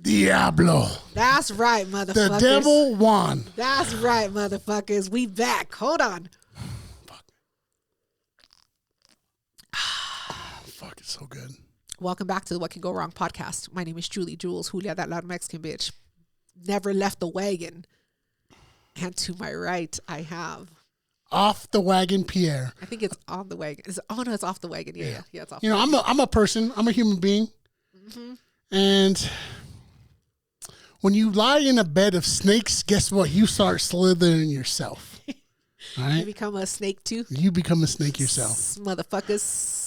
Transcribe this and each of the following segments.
Diablo. That's right, motherfuckers. The devil won. That's right, motherfuckers. We back. Hold on. Fuck, it's so good. Welcome back to the What Can Go Wrong podcast. My name is Jules, Julia, that loud Mexican bitch. Never left the wagon. And to my right, I have... Off the Wagon Pierre. I think it's on the wagon. It's off the wagon. Yeah, it's off. You know, I'm a person. I'm a human being. Mm-hmm. And when you lie in a bed of snakes, guess what? You start slithering yourself. All right? You become a snake too? You become a snake yourself. Motherfuckers.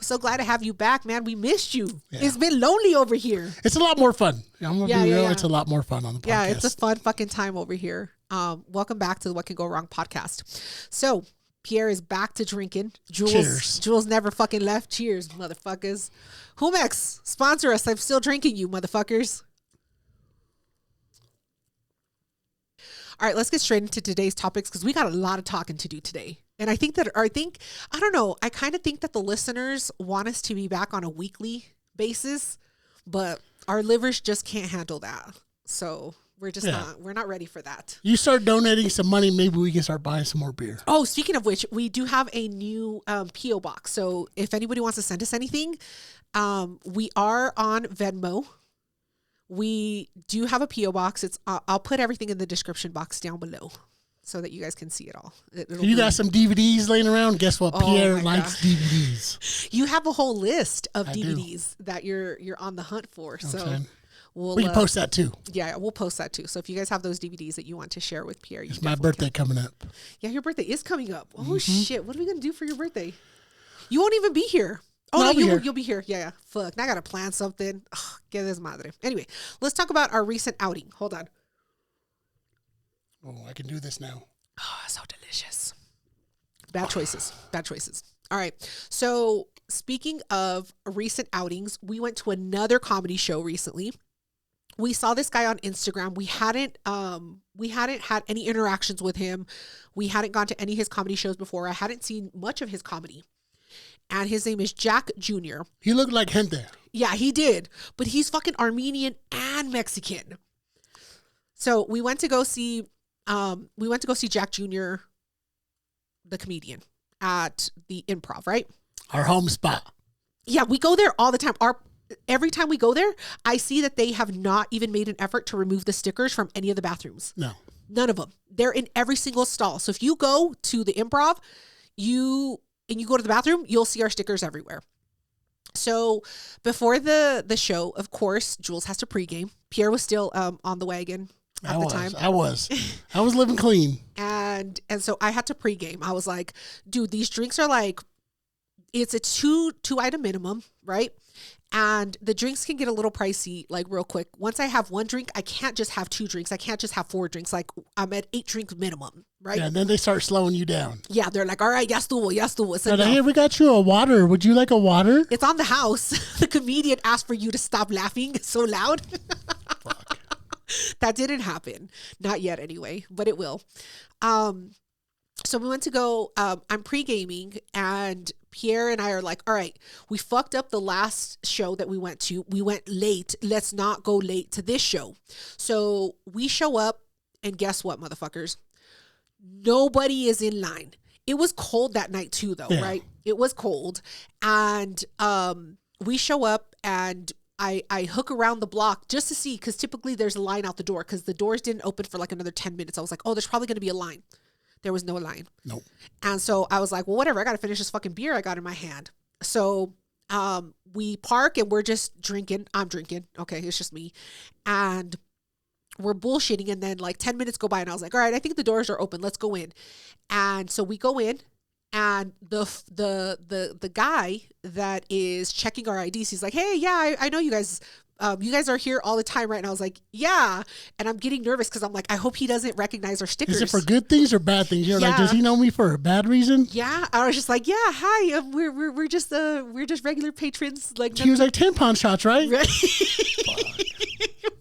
So glad to have you back, man. We missed you. Yeah. It's been lonely over here. It's a lot more fun. I'm going to be real. Yeah. It's a lot more fun on the podcast. Yeah, it's a fun fucking time over here. Welcome back to the What Can Go Wrong podcast. So Pierre is back to drinking. Jules never fucking left. Cheers, motherfuckers. Humex, sponsor us. I'm still drinking you, motherfuckers. All right, let's get straight into today's topics because we got a lot of talking to do today. And I don't know. I kind of think that the listeners want us to be back on a weekly basis, but our livers just can't handle that. So we're not ready for that. You start donating some money, maybe we can start buying some more beer. Oh, speaking of which, we do have a new P.O. box. So if anybody wants to send us anything, we are on Venmo. We do have a P.O. box. I'll put everything in the description box down below so that you guys can see it all. You got some DVDs laying around? Guess what? Pierre likes DVDs. You have a whole list of DVDs that you're on the hunt for. So we can post that too. Yeah, we'll post that too. So if you guys have those DVDs that you want to share with Pierre, it's my birthday coming up. Yeah, your birthday is coming up. Oh shit! What are we gonna do for your birthday? You won't even be here. Oh, no, you'll be here. Yeah. Fuck. Now I got to plan something. Ugh, que desmadre. Anyway, let's talk about our recent outing. Hold on. Oh, I can do this now. Oh, so delicious. Bad choices. All right. So speaking of recent outings, we went to another comedy show recently. We saw this guy on Instagram. We hadn't had any interactions with him. We hadn't gone to any of his comedy shows before. I hadn't seen much of his comedy. And his name is Jack Jr. He looked like gente. Yeah, he did. But he's fucking Armenian and Mexican. So we went to go see Jack Jr., the comedian, at the Improv, right? Our home spot. Yeah, we go there all the time. Every time we go there, I see that they have not even made an effort to remove the stickers from any of the bathrooms. No. None of them. They're in every single stall. So if you go to the Improv, you go to the bathroom, you'll see our stickers everywhere. So before the show, of course, Jules has to pregame. Pierre was still on the wagon at the time. I was living clean. And so I had to pregame. I was like, dude, these drinks are like, it's a two item minimum, right? And the drinks can get a little pricey, like real quick. Once I have one drink, I can't just have two drinks. I can't just have four drinks. Like I'm at 8 drinks minimum, right? Yeah, and then they start slowing you down. Yeah, they're like, all right, ya estuvo. So hey, we got you a water. Would you like a water? It's on the house. The comedian asked for you to stop laughing so loud. Fuck. That didn't happen. Not yet anyway, but it will. So we went to go, I'm pre-gaming, and Pierre and I are like, all right, we fucked up the last show that we went to. We went late. Let's not go late to this show. So we show up, and guess what, motherfuckers? Nobody is in line. It was cold that night too, though, right? It was cold. And we show up, and I hook around the block just to see, because typically there's a line out the door, because the doors didn't open for like another 10 minutes. I was like, oh, there's probably going to be a line. There was no line. Nope. And so I was like, well, whatever. I got to finish this fucking beer I got in my hand. So we park and we're just drinking. I'm drinking. Okay, it's just me. And we're bullshitting. And then like 10 minutes go by and I was like, all right, I think the doors are open. Let's go in. And so we go in. And the guy that is checking our IDs, he's like, hey, yeah, I know you guys. You guys are here all the time, right? And I was like, yeah. And I'm getting nervous because I'm like, I hope he doesn't recognize our stickers. Is it for good things or bad things? You're like, does he know me for a bad reason? Yeah. I was just like, yeah, hi. We're just regular patrons. Like he was like tampon shots, right?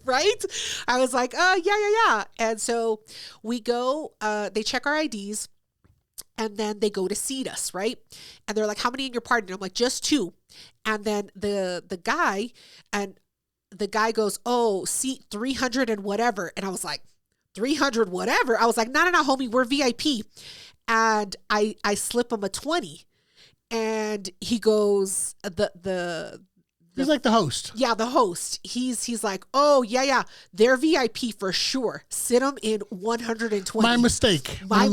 Right? I was like, yeah. And so we go. They check our IDs. And then they go to seat us, right? And they're like, how many in your party? And I'm like, just 2. And then the guy goes, oh, seat 300 and whatever. And I was like, 300 whatever. I was like, no, homie, we're VIP. And I slip him a 20. And he goes, he's like the host. Yeah, the host. He's like, oh, yeah. They're VIP for sure. Sit them in 120. My mistake. I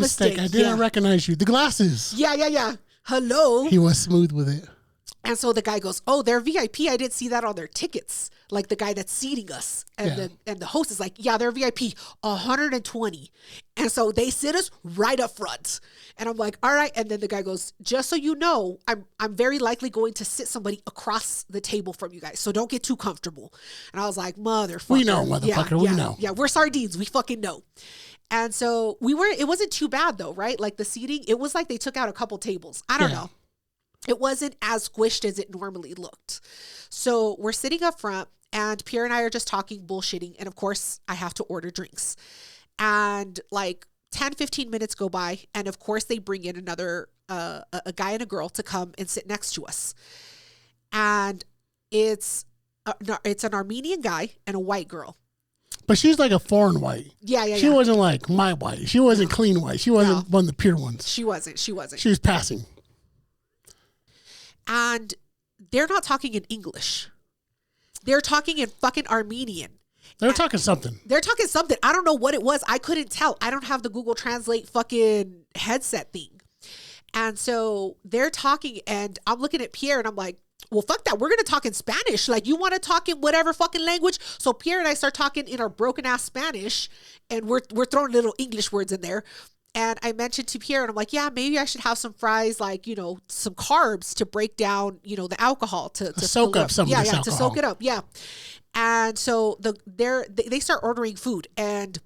didn't recognize you. The glasses. Yeah. Hello. He was smooth with it. And so the guy goes, oh, they're VIP. I didn't see that on their tickets. Like the guy that's seating us. And the host is like, yeah, they're VIP, 120. And so they sit us right up front. And I'm like, all right. And then the guy goes, just so you know, I'm very likely going to sit somebody across the table from you guys. So don't get too comfortable. And I was like, motherfucker. We know, motherfucker. We know. Yeah, we're sardines. We fucking know. And so it wasn't too bad though, right? Like the seating, it was like they took out a couple tables. I don't know. It wasn't as squished as it normally looked. So we're sitting up front and Pierre and I are just talking, bullshitting. And of course I have to order drinks. And like 10, 15 minutes go by. And of course they bring in another, a guy and a girl to come and sit next to us. And it's an Armenian guy and a white girl. But she's like a foreign white. Yeah. She wasn't like my white. She wasn't clean white. She wasn't one of the pure ones. She wasn't. She was passing. And they're not talking in English. They're talking in fucking Armenian. They're talking something. I don't know what it was. I couldn't tell. I don't have the Google Translate fucking headset thing. And so they're talking and I'm looking at Pierre and I'm like, well, fuck that. We're going to talk in Spanish. Like, you want to talk in whatever fucking language? So Pierre and I start talking in our broken ass Spanish and we're throwing little English words in there. And I mentioned to Pierre, and I'm like, yeah, maybe I should have some fries, like, some carbs to break down, the alcohol to soak up some of this alcohol. To soak it up. Yeah. And so they start ordering food and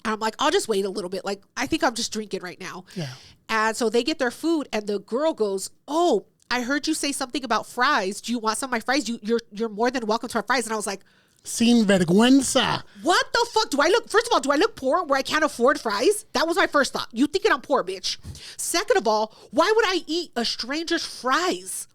I'm like, I'll just wait a little bit. Like, I think I'm just drinking right now. Yeah. And so they get their food and the girl goes, oh, I heard you say something about fries. Do you want some of my fries? You're more than welcome to our fries. And I was like, sin vergüenza. What the fuck? First of all, do I look poor where I can't afford fries? That was my first thought. You thinking I'm poor, bitch. Second of all, why would I eat a stranger's fries?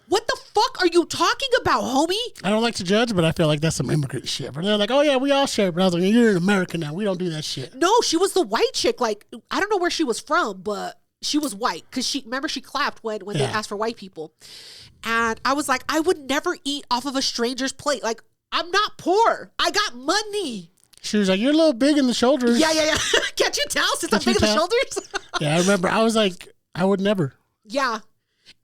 What the fuck are you talking about, homie? I don't like to judge, but I feel like that's some immigrant shit. But they're like, oh yeah, we all share. But I was like, you're in America now. We don't do that shit. No, she was the white chick. Like, I don't know where she was from, but she was white. Because she clapped when they asked for white people. And I was like, I would never eat off of a stranger's plate. Like, I'm not poor. I got money. She was like, you're a little big in the shoulders. Yeah. Can't you tell since I'm big in the shoulders? Yeah, I remember. I was like, I would never. Yeah.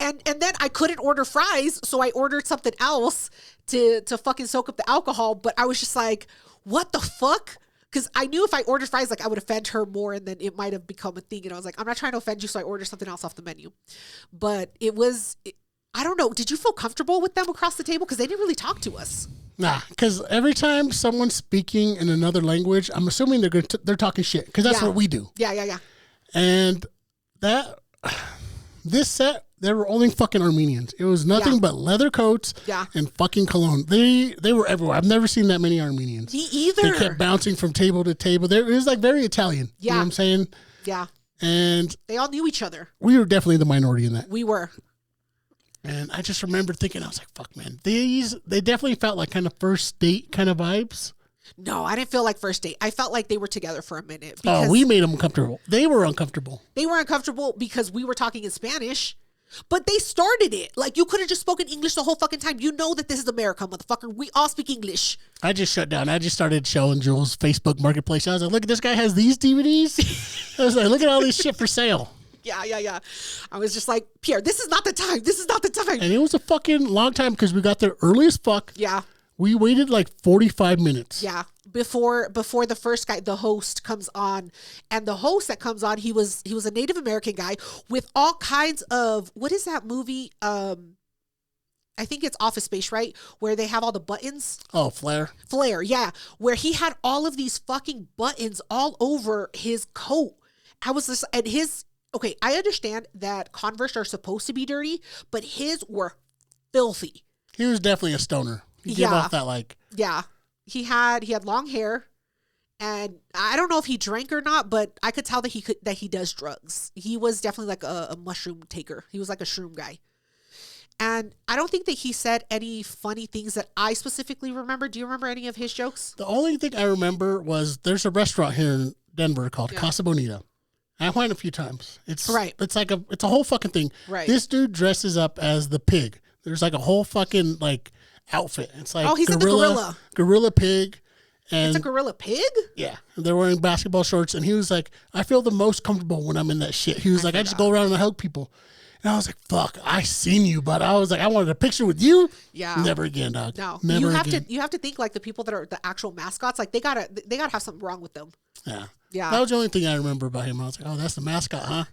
And then I couldn't order fries, so I ordered something else to fucking soak up the alcohol. But I was just like, what the fuck? Because I knew if I ordered fries, like I would offend her more and then it might have become a thing. And I was like, I'm not trying to offend you, so I ordered something else off the menu. But I don't know. Did you feel comfortable with them across the table? Because they didn't really talk to us. Nah, because every time someone's speaking in another language, I'm assuming they're talking shit. Because that's what we do. Yeah. And this set, they were only fucking Armenians. It was nothing but leather coats and fucking cologne. They were everywhere. I've never seen that many Armenians. Me either. They kept bouncing from table to table. It was like very Italian. Yeah. You know what I'm saying? Yeah. And they all knew each other. We were definitely the minority in that. We were. And I just remember thinking, I was like, fuck, man. They definitely felt like kind of first date kind of vibes. No, I didn't feel like first date. I felt like they were together for a minute. Oh, we made them uncomfortable. They were uncomfortable. They were uncomfortable because we were talking in Spanish. But they started it. Like, you could have just spoken English the whole fucking time. You know that this is America, motherfucker. We all speak English. I just shut down. I just started showing Jules Facebook Marketplace. I was like, look, this guy has these DVDs. I was like, look at all this shit for sale. Yeah. I was just like, Pierre, this is not the time. And it was a fucking long time because we got there early as fuck. Yeah. We waited like 45 minutes. Yeah. Before the first guy, the host comes on. And the host that comes on, he was a Native American guy with all kinds of, what is that movie? I think it's Office Space, right? Where they have all the buttons. Oh, Flair, yeah. Where he had all of these fucking buttons all over his coat. I was just, and his, okay, I understand that Converse are supposed to be dirty, but his were filthy. He was definitely a stoner. He gave off that like. Yeah. He had long hair, and I don't know if he drank or not, but I could tell that he does drugs. He was definitely like a mushroom taker. He was like a shroom guy. And I don't think that he said any funny things that I specifically remember. Do you remember any of his jokes? The only thing I remember was there's a restaurant here in Denver called Casa Bonita. I went a few times. It's right. It's like it's a whole fucking thing. Right. This dude dresses up as the pig. There's like a whole fucking like outfit. It's like he's in the gorilla pig. And it's a gorilla pig? Yeah. And they're wearing basketball shorts. And he was like, I feel the most comfortable when I'm in that shit. He was like, I just go around and hug people. And I was like, fuck, I seen you, but I was like, I wanted a picture with you. Yeah. Never again, dog. No. Never again. You have to think like the people that are the actual mascots, like they gotta have something wrong with them. Yeah. Yeah. That was the only thing I remember about him. I was like, oh, that's the mascot, huh?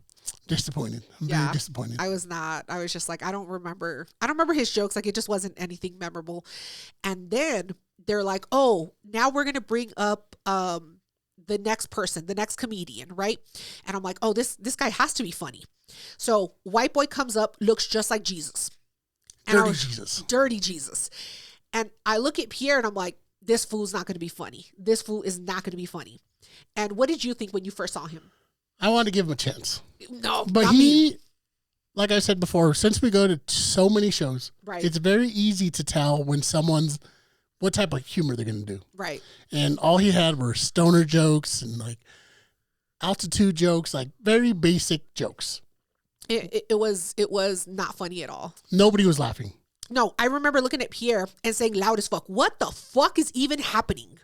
Disappointed. I'm very disappointed. I was not. I was just like, I don't remember his jokes. Like it just wasn't anything memorable. And then they're like, oh, now we're gonna bring up the next person, the next comedian, right? And I'm like, oh, this guy has to be funny. So white boy comes up, looks just like Jesus. Dirty Jesus. And I look at Pierre and I'm like, this fool's not going to be funny. This fool is not going to be funny. And what did you think when you first saw him? I wanted to give him a chance. No, but like I said before, since we go to so many shows, it's very easy to tell when what type of humor they're going to do. Right. And all he had were stoner jokes and like altitude jokes, like very basic jokes. It was not funny at all. Nobody was laughing. No, I remember looking at Pierre and saying loud as fuck, what the fuck is even happening?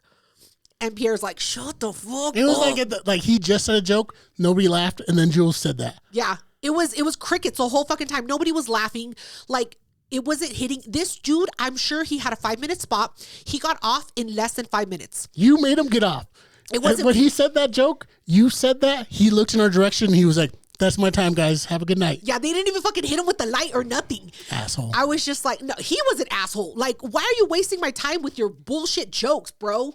And Pierre's like, shut the fuck up. It was like he just said a joke, nobody laughed, and then Jules said that. Yeah. It was crickets the whole fucking time. Nobody was laughing. Like, it wasn't hitting. This dude, I'm sure he had a 5-minute spot. He got off in less than 5 minutes. You made him get off. It wasn't when he said that joke, you said that, he looked in our direction, and he was like, that's my time, guys. Have a good night. Yeah, they didn't even fucking hit him with the light or nothing. Asshole. I was just like, no, he was an asshole. Like, why are you wasting my time with your bullshit jokes, bro?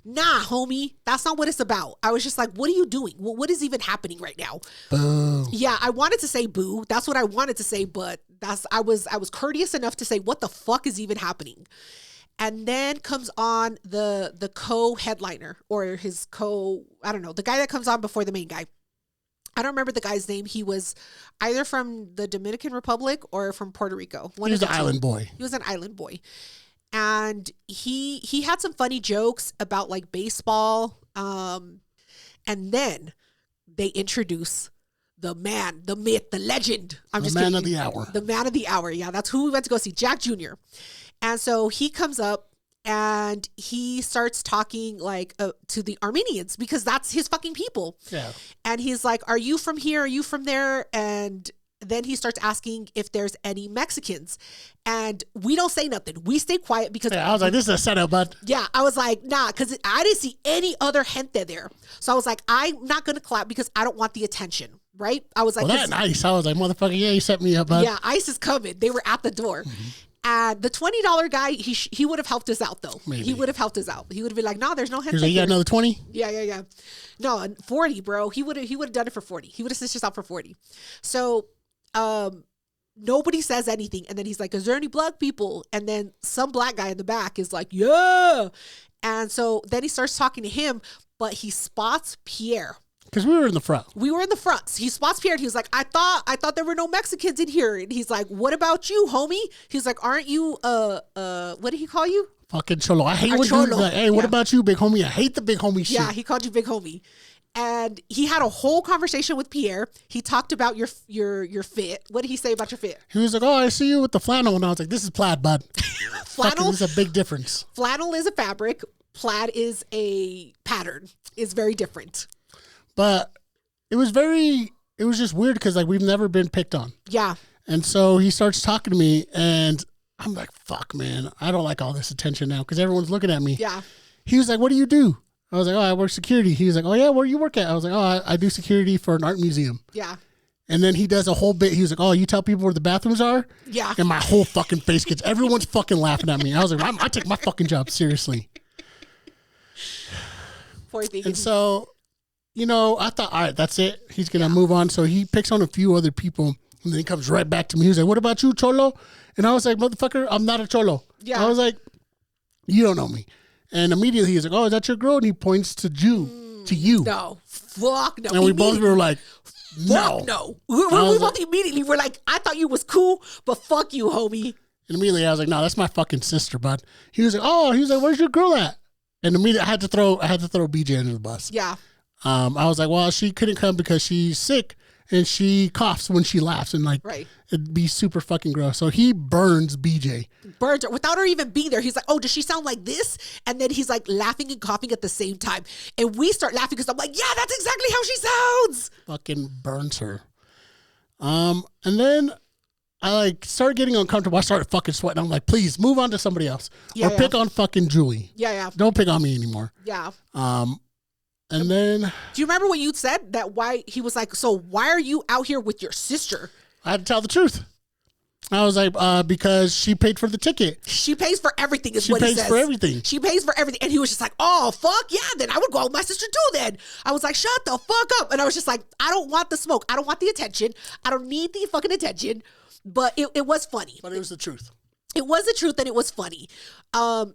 Nah, homie. That's not what it's about. I was just like, what are you doing? What is even happening right now? Boo. Yeah, I wanted to say boo. That's what I wanted to say, but I was courteous enough to say, what the fuck is even happening? And then comes on the co-headliner or his I don't know, the guy that comes on before the main guy. I don't remember the guy's name. He was either from the Dominican Republic or from Puerto Rico. He was an island boy. He was an island boy. And he had some funny jokes about like baseball. And then they introduce the man, the myth, the legend. The man of the hour. The man of the hour. Yeah, that's who we went to go see, Jack Jr. And so he comes up and he starts talking like to the Armenians because that's his fucking people. Yeah. And he's like, are you from here? Are you from there? And then he starts asking if there's any Mexicans. And we don't say nothing. We stay quiet because... Yeah, I was like, this is a setup, bud. Yeah, I was like, nah, because I didn't see any other gente there. So I was like, I'm not going to clap because I don't want the attention, right? I was like... Well, that's nice. I was like, motherfucker, yeah, you set me up, bud. Yeah, ICE is coming. They were at the door. Mm-hmm. And the $20 guy, he would have helped us out, though. Maybe. He would have helped us out. He would have been like, no, there's no gente. He's like, you got another 20? Yeah. No, 40, bro. He would have done it for 40. He would have stitched us out for 40. So... nobody says anything, and then he's like, is there any black people? And then some black guy in the back is like, yeah. And so then he starts talking to him, but he spots Pierre because we were in the front. He spots Pierre and he was like, I thought there were no Mexicans in here. And he's like, what about you, homie? He's like, aren't you what did he call you? Fucking cholo. I hate when dudes like, hey, what about you, big homie? I hate the big homie shit. Yeah, he called you big homie. And he had a whole conversation with Pierre. He talked about your fit. What did he say about your fit? He was like, oh, I see you with the flannel. And I was like, this is plaid, bud. Flannel is a big difference. Flannel is a fabric. Plaid is a pattern. It's very different. But it was just weird because like we've never been picked on. Yeah. And so he starts talking to me and I'm like, fuck, man. I don't like all this attention now because everyone's looking at me. Yeah. He was like, what do you do? I was like, oh, I work security. He was like, oh, yeah, where do you work at? I was like, oh, I do security for an art museum. Yeah. And then he does a whole bit. He was like, oh, you tell people where the bathrooms are? Yeah. And my whole fucking face gets, everyone's fucking laughing at me. I was like, I take my fucking job seriously. And so, I thought, all right, that's it. He's going to move on. So he picks on a few other people. And then he comes right back to me. He was like, what about you, cholo? And I was like, motherfucker, I'm not a cholo. Yeah. I was like, you don't know me. And immediately he's like, oh, is that your girl? And he points to you. No. Fuck no. And we both were like, fuck no. We both immediately were like, I thought you was cool, but fuck you, homie. And immediately I was like, no, that's my fucking sister, bud. He was like, where's your girl at? And immediately I had to throw BJ under the bus. Yeah. I was like, well, she couldn't come because she's sick and she coughs when she laughs, and like, it'd be super fucking gross. So he burns BJ. Burns her without her even being there. He's like, oh, does she sound like this? And then he's like laughing and coughing at the same time. And we start laughing because I'm like, yeah, that's exactly how she sounds. Fucking burns her. And then I like started getting uncomfortable. I started fucking sweating. I'm like, please move on to somebody else. Or pick on fucking Julie. Yeah. Don't pick on me anymore. Yeah. And then, do you remember when you said that? Why he was like, so why are you out here with your sister? I had to tell the truth. I was like, because she paid for the ticket. She pays for everything, is what he says. She pays for everything. She pays for everything. And he was just like, oh, fuck yeah, then I would go out with my sister too then. I was like, shut the fuck up. And I was just like, I don't want the smoke. I don't want the attention. I don't need the fucking attention. But it was funny. But it was the truth. It was the truth, and it was funny.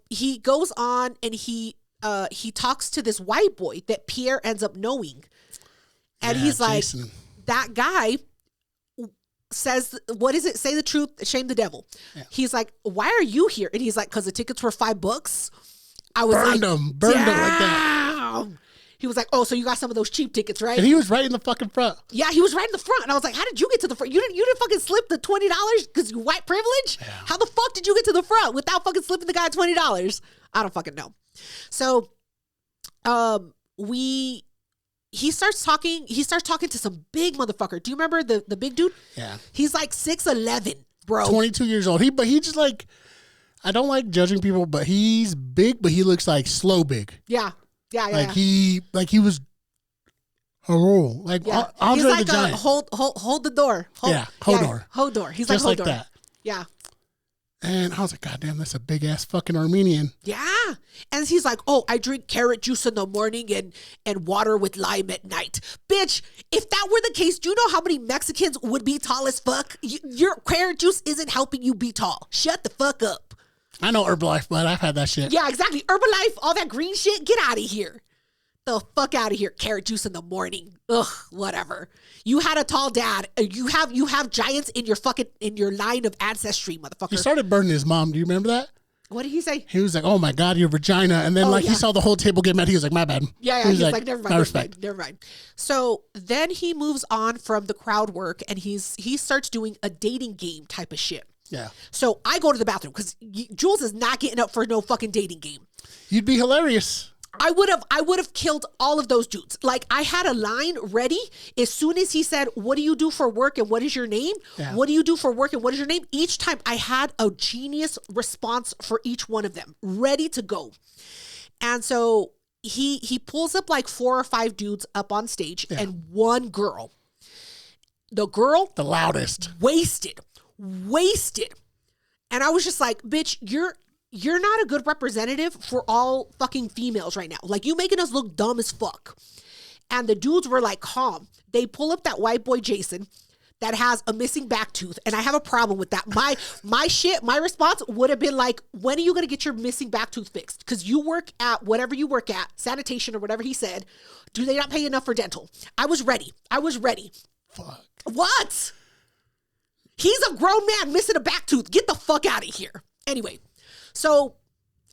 He goes on and he talks to this white boy that Pierre ends up knowing. And he's like, Jason. That guy says, what is it? Say the truth, shame the devil. Yeah. He's like, why are you here? And he's like, because the tickets were $5. I was burned like, them like that. He was like, oh, so you got some of those cheap tickets, right? And he was right in the fucking front. Yeah, he was right in the front. And I was like, how did you get to the front? You didn't fucking slip the $20 because you white privilege? Yeah. How the fuck did you get to the front without fucking slipping the guy $20? I don't fucking know. So he starts talking to some big motherfucker. Do you remember the big dude? Yeah. He's like 6'11", bro. 22 years old. He just like, I don't like judging people, but he's big, but he looks like slow big. Yeah. Yeah. Like he was hello. Like Andre he's like the Giant. Hold the door. Hold door. He's just like, hold door. That. Yeah. And I was like, God damn, that's a big ass fucking Armenian. Yeah. And he's like, oh, I drink carrot juice in the morning and water with lime at night. Bitch, if that were the case, do you know how many Mexicans would be tall as fuck? Your carrot juice isn't helping you be tall. Shut the fuck up. I know Herbalife, but I've had that shit. Yeah, exactly. Herbalife, all that green shit, get out of here. The fuck out of here. Carrot juice in the morning. Ugh, whatever. You had a tall dad. You have giants in your line of ancestry, motherfucker. He started burning his mom. Do you remember that? What did he say? He was like, oh my God, your vagina. And then he saw the whole table get mad. He was like, my bad. Yeah. He's like, never mind. So then he moves on from the crowd work and he starts doing a dating game type of shit. Yeah. So I go to the bathroom because Jules is not getting up for no fucking dating game. You'd be hilarious. I would have killed all of those dudes. Like I had a line ready as soon as he said, what do you do for work and what is your name? Yeah. What do you do for work and what is your name? Each time I had a genius response for each one of them ready to go. And so he pulls up like 4 or 5 dudes up on stage and one girl. The girl, the loudest, wasted. And I was just like, bitch, you're not a good representative for all fucking females right now. Like, you making us look dumb as fuck. And the dudes were like calm. They pull up that white boy Jason that has a missing back tooth, and I have a problem with that. My response would have been like, when are you gonna get your missing back tooth fixed? Because you work at whatever you work at, sanitation or whatever he said. Do they not pay enough for dental? I was ready. Fuck. What? He's a grown man missing a back tooth. Get the fuck out of here. Anyway, so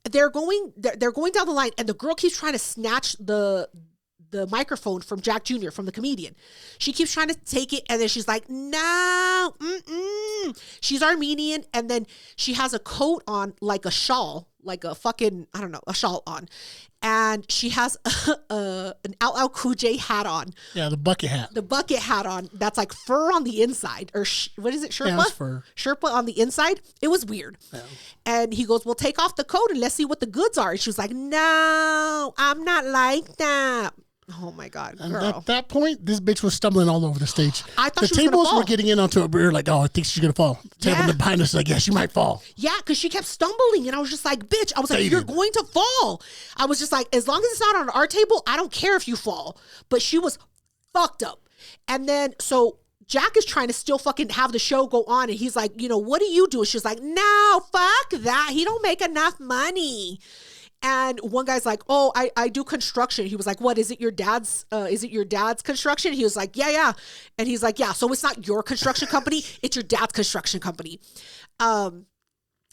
they're going down the line, and the girl keeps trying to snatch the microphone from Jack Jr., from the comedian. She keeps trying to take it, and then she's like, no, She's Armenian, and then she has a coat on, like a shawl, like a fucking, I don't know, a shawl on. And she has an LL Cool J hat on. Yeah, the bucket hat. The bucket hat on. That's like fur on the inside. Or what is it, Sherpa? Yeah, it's fur. Sherpa on the inside. It was weird. Yeah. And he goes, well, take off the coat and let's see what the goods are. And she was like, no, I'm not like that. Oh my God, girl. And at that point, this bitch was stumbling all over the stage. I thought the she was gonna fall. tables were getting in onto it. We were like, oh, I think she's going to fall. Table behind us like, yeah, she might fall. Yeah, because she kept stumbling. And I was just like, bitch, I was like, you're going to fall. I was just like, as long as it's not on our table, I don't care if you fall. But she was fucked up. And then, so Jack is trying to still fucking have the show go on. And he's like, what do you do? And she's like, no, fuck that. He don't make enough money. And one guy's like, oh, I do construction. He was like, what, is it your dad's construction? He was like, yeah. And he's like, yeah, so it's not your construction company, it's your dad's construction company.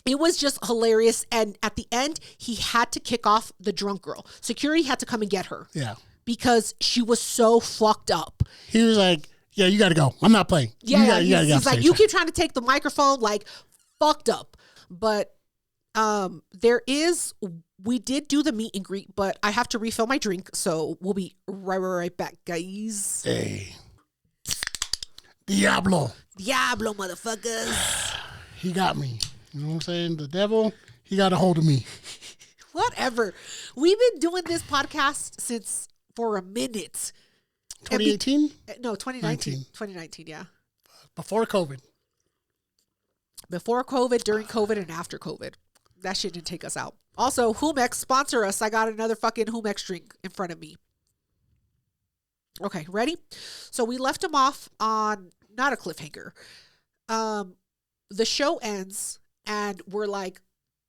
It was just hilarious. And at the end, he had to kick off the drunk girl. Security had to come and get her. Yeah. Because she was so fucked up. He was like, yeah, you got to go. I'm not playing. Yeah, he's like, you keep trying to take the microphone, like, fucked up. But we did do the meet and greet, but I have to refill my drink, so we'll be right back, guys. Hey. Diablo, motherfuckers. He got me. You know what I'm saying? The devil, he got a hold of me. Whatever. We've been doing this podcast for a minute. 2018? No, 2019. 2019, yeah. Before COVID. Before COVID, during COVID, and after COVID. That shit didn't take us out. Also, Humex, sponsor us. I got another fucking Humex drink in front of me. Okay, ready? So we left him off on not a cliffhanger. The show ends, and we're like,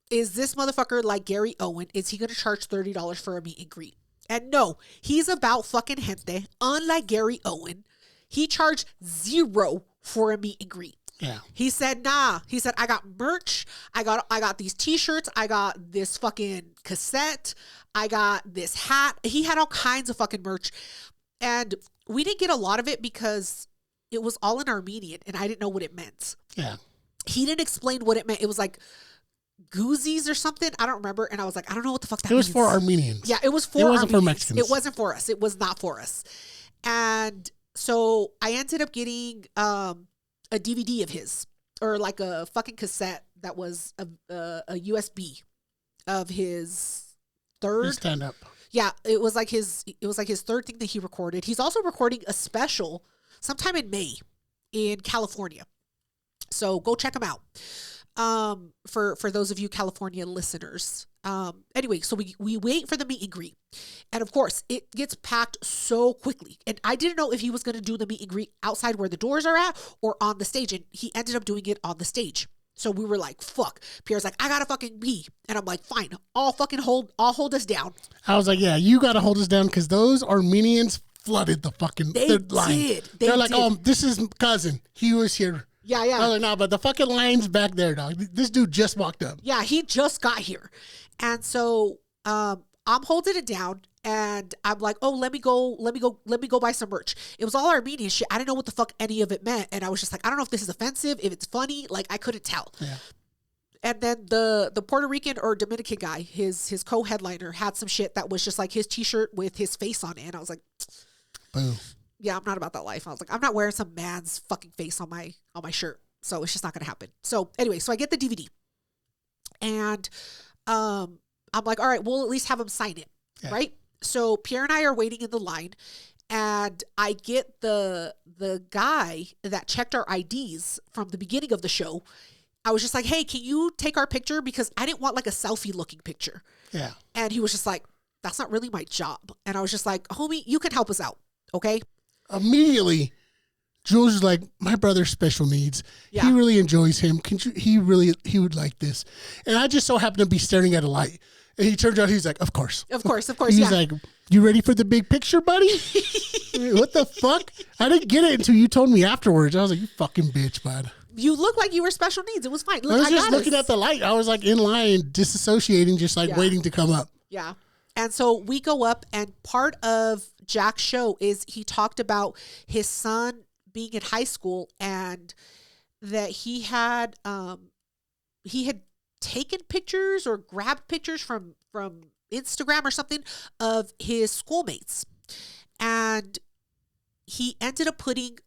is this motherfucker like Gary Owen? Is he going to charge $30 for a meet and greet? And no, he's about fucking gente. Unlike Gary Owen, he charged $0 for a meet and greet. Yeah. He said, nah. He said, I got merch. I got these t-shirts. I got this fucking cassette. I got this hat. He had all kinds of fucking merch. And we didn't get a lot of it because it was all in Armenian and I didn't know what it meant. Yeah. He didn't explain what it meant. It was like goozies or something. I don't remember. And I was like, I don't know what the fuck that means. It was for Armenians. Yeah, it was for It wasn't Armenians. for Mexicans. It wasn't for us. It was not for us. And so I ended up getting a DVD of his, or like a fucking cassette that was a USB of his third stand up. Yeah, it was like his third thing that he recorded. He's also recording a special sometime in May in California. So go check him out. For those of you California listeners. Anyway, so we wait for the meet and greet. And of course, it gets packed so quickly. And I didn't know if he was going to do the meet and greet outside where the doors are at or on the stage. And he ended up doing it on the stage. So we were like, fuck. Pierre's like, I gotta fucking pee. And I'm like, fine, I'll hold us down. I was like, yeah, you gotta hold us down because those Armenians flooded the fucking line. They're like, oh, this is cousin. He was here. Yeah. I was like, no, but the fucking line's back there, dog. This dude just walked up. Yeah, he just got here. And so I'm holding it down and I'm like, oh, let me go buy some merch. It was all Armenian shit. I didn't know what the fuck any of it meant. And I was just like, I don't know if this is offensive, if it's funny. Like, I couldn't tell. Yeah. And then the Puerto Rican or Dominican guy, his co-headliner, had some shit that was just like his t-shirt with his face on it. And I was like, boom. Yeah, I'm not about that life. I was like, I'm not wearing some man's fucking face on my shirt. So it's just not going to happen. So anyway, so I get the DVD and I'm like, all right, we'll at least have him sign it. Yeah. Right. So Pierre and I are waiting in the line and I get the guy that checked our IDs from the beginning of the show. I was just like, hey, can you take our picture? Because I didn't want like a selfie looking picture. Yeah. And he was just like, that's not really my job. And I was just like, homie, you can help us out. Okay. Immediately, Jules was like, my brother's special needs. Yeah. He really enjoys him. He would like this. And I just so happened to be staring at a light. And he turns out, he's like, of course. He's like, you ready for the big picture, buddy? What the fuck? I didn't get it until you told me afterwards. I was like, you fucking bitch, bud. You look like you were special needs. It was fine. Look, I was just looking at the light. I was like in line, disassociating, just like waiting to come up. Yeah. And so we go up, and part of Jack's show is he talked about his son being in high school and that he had taken pictures or grabbed pictures from Instagram or something of his schoolmates. And he ended up putting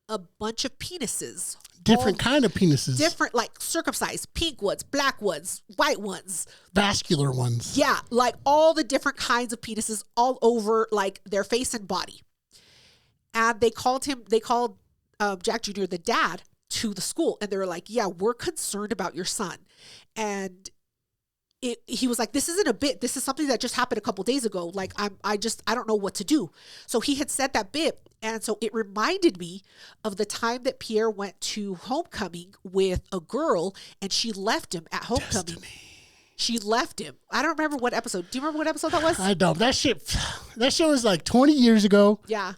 a bunch of penises. Different kind of penises. Different, like circumcised, pink ones, black ones, white ones. Vascular ones. Yeah, like all the different kinds of penises all over like their face and body. And they called Jack Jr. the dad to the school. And they were like, yeah, we're concerned about your son. And he was like, this isn't a bit. This is something that just happened a couple days ago. Like, I don't know what to do. So he had said that bit. And so it reminded me of the time that Pierre went to homecoming with a girl and she left him at homecoming. Destiny. She left him. I don't remember what episode. Do you remember what episode that was? I don't. That shit was like 20 years ago. Yeah.